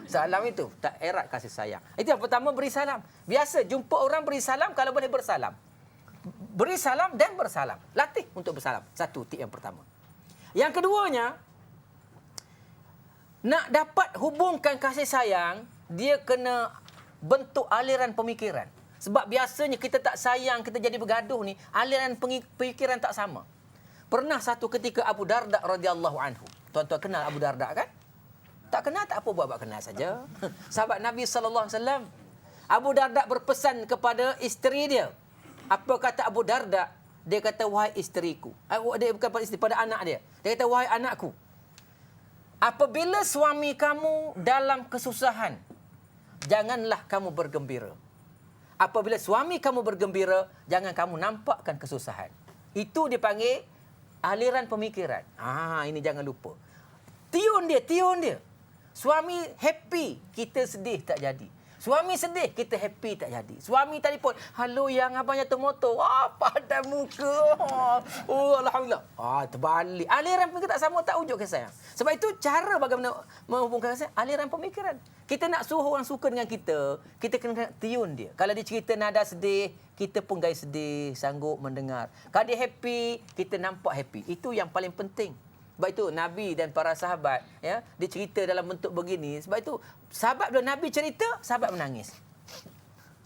Salam itu. Tak erat kasih sayang. Itu yang pertama, beri salam. Biasa jumpa orang beri salam kalau boleh bersalam. Beri salam dan bersalam. Latih untuk bersalam. Satu tip yang pertama. Yang keduanya, nak dapat hubungkan kasih sayang, dia kena bentuk aliran pemikiran. Sebab biasanya kita tak sayang, kita jadi bergaduh ni, aliran pemikiran tak sama. Pernah satu ketika Abu Darda radhiyallahu anhu. Tuan-tuan kenal Abu Darda kan? Tak kenal tak apa, buat kenal saja. Sahabat Nabi sallallahu alaihi wasallam. Abu Darda berpesan kepada isteri dia. Apa kata Abu Darda? Dia kata, wahai isteriku. Dia bukan pada isteri, pada anak dia. Dia kata, wahai anakku. Apabila suami kamu dalam kesusahan, janganlah kamu bergembira. Apabila suami kamu bergembira, jangan kamu nampakkan kesusahan. Itu dipanggil aliran pemikiran. Ini jangan lupa. Tiun dia. Suami happy, kita sedih tak jadi. Suami sedih, kita happy tak jadi. Suami telefon, halo yang abang jatuh motor. Padan muka. Alhamdulillah. Terbalik. Aliran pemikiran tak sama, tak ujuk kasih sayang. Sebab itu cara bagaimana menghubungkan kasih sayang, aliran pemikiran. Kita nak suruh orang suka dengan kita kena tiun dia. Kalau dia cerita nada sedih, kita pun gaya sedih, sanggup mendengar. Kalau dia happy, kita nampak happy. Itu yang paling penting. Sebab itu Nabi dan para sahabat, ya, dia cerita dalam bentuk begini. Sebab itu sahabat bila Nabi cerita, sahabat menangis.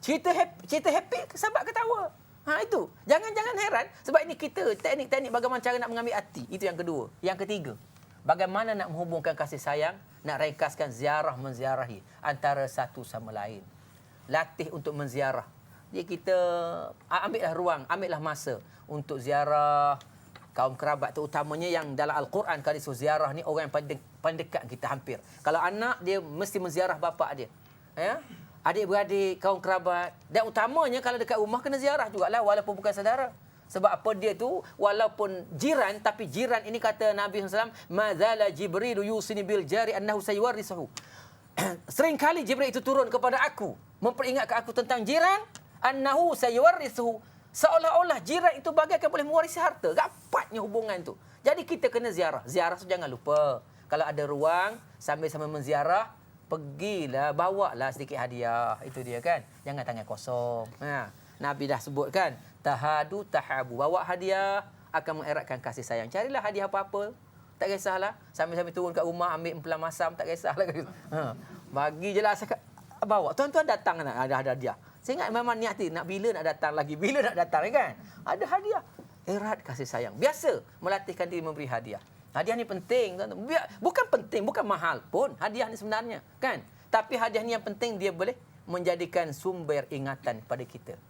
Cerita happy, sahabat ketawa. Itu. Jangan heran. Sebab ini kita teknik-teknik bagaimana cara nak mengambil hati. Itu yang kedua. Yang ketiga, bagaimana nak menghubungkan kasih sayang, nak ringkaskan ziarah menziarahi antara satu sama lain. Latih untuk menziarah. Jadi kita ambillah ruang, ambillah masa untuk ziarah kaum kerabat, terutamanya yang dalam Al-Quran kalau disuruh ziarah ni orang yang paling dekat kita hampir. Kalau anak dia mesti menziarah bapa dia. Ya? Adik-beradik, kaum kerabat, dan utamanya kalau dekat rumah kena ziarah jugalah walaupun bukan saudara. Sebab apa dia tu walaupun jiran tapi jiran ini kata Nabi SAW, "Madzala Jibril yusini bil jari annahu sayuwarisuhu." Sering kali Jibril itu turun kepada aku memperingatkan aku tentang jiran, annahu sayuwarisuhu. Seolah-olah jiran itu bagaikan boleh mewarisi harta. Rapatnya hubungan tu. Jadi kita kena ziarah. Ziarah tu jangan lupa. Kalau ada ruang sambil-sambil menziarah, pergilah, bawalah sedikit hadiah. Itu dia kan. Jangan tangan kosong. Nabi dah sebut kan, tahadu tahabu. Bawa hadiah akan mengeratkan kasih sayang. Carilah hadiah apa-apa. Tak kisahlah. Sambil-sambil turun kat rumah ambil empelam masam, tak kisahlah. Bagi je lah. Bawa. Tuan-tuan datang nak ada hadiah. Saya ingat memang niat nak bila nak datang lagi. Bila nak datang kan. Ada hadiah. Erat kasih sayang. Biasa melatihkan diri memberi hadiah. Hadiah ni penting. Bukan penting, bukan mahal pun hadiah ni sebenarnya. Kan? Tapi hadiah ni yang penting dia boleh menjadikan sumber ingatan pada kita.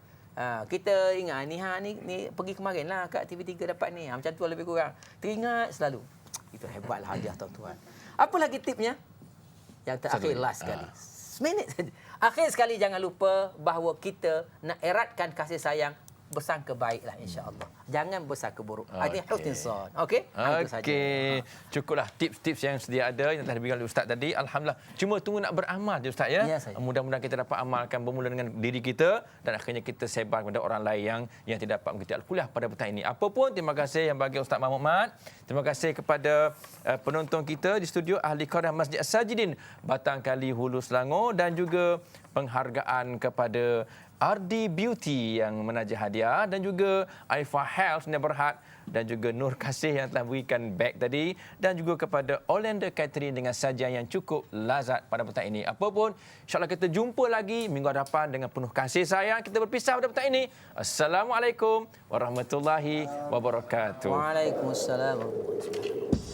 Kita ingat ni pergi kemarin lah kat TV3 dapat ni. Macam tu lebih kurang. Teringat selalu. Itu hebatlah hadiah tuan-tuan. Apa lagi tipnya? Yang terakhir last sekali. Seminit saja. Akhir sekali jangan lupa bahawa kita nak eratkan kasih sayang bersangka baiklah insya-Allah. Jangan bersangka buruk. Ini husnuzon. Okey?
Okey. Cukuplah tips-tips yang sedia ada yang telah diberikan oleh ustaz tadi. Alhamdulillah. Cuma tunggu nak beramal je ustaz ya. Mudah-mudahan kita dapat amalkan bermula dengan diri kita dan akhirnya kita sebar kepada orang lain yang tidak dapat mengikuti al-kuliah pada petang ini. Apapun terima kasih yang bagi Ustaz Mahmud Mat. Terima kasih kepada penonton kita di studio Ahli Qaryah Masjid As-Sajidin Batang Kali Hulu Selangor dan juga penghargaan kepada RD Beauty yang menaja hadiah dan juga Aifa Health Neberhat dan juga Nur Kasih yang telah berikan beg tadi dan juga kepada Orlando Catering dengan sajian yang cukup lazat pada petang ini. Apapun, insya-Allah kita jumpa lagi minggu hadapan dengan penuh kasih sayang. Kita berpisah pada petang ini. Assalamualaikum warahmatullahi wabarakatuh.
Waalaikumsalam warahmatullahi wabarakatuh.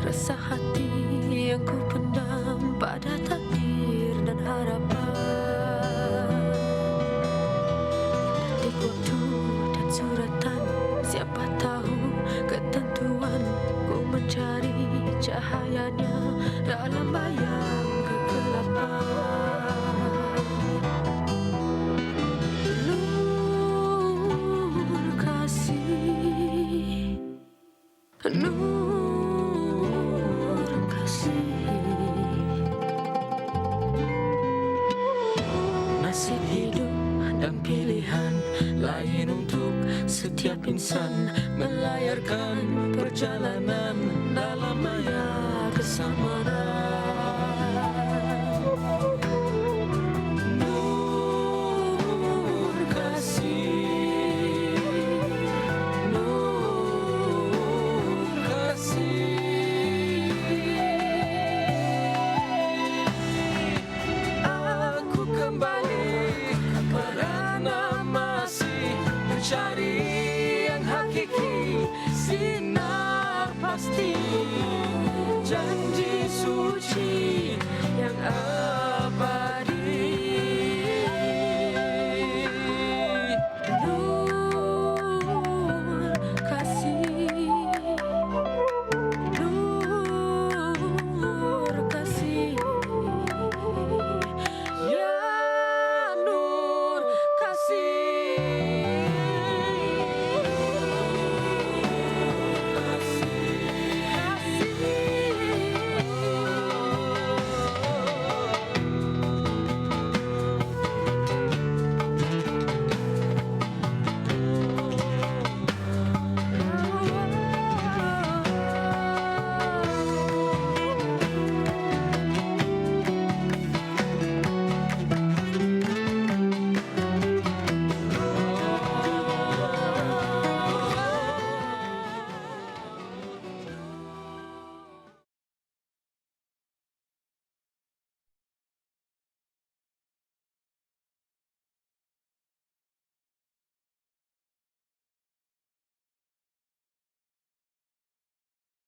Rasa hati yang ku pendam pada takdir dan harapan. Di waktu dan suratan, siapa tahu ketentuan ku mencari cahayanya dalam bayang kegelapan. Nur kasih, nur nasib hidup dan pilihan lain untuk setiap insan melayarkan perjalanan dalam maya kesabaran. Nur kasih, nur kasih. Aku kembali kerana masih mencari yang hakiki, sinar pasti, janji suci yang abadi. Nur kasih, nur kasih. Ya Nur kasih.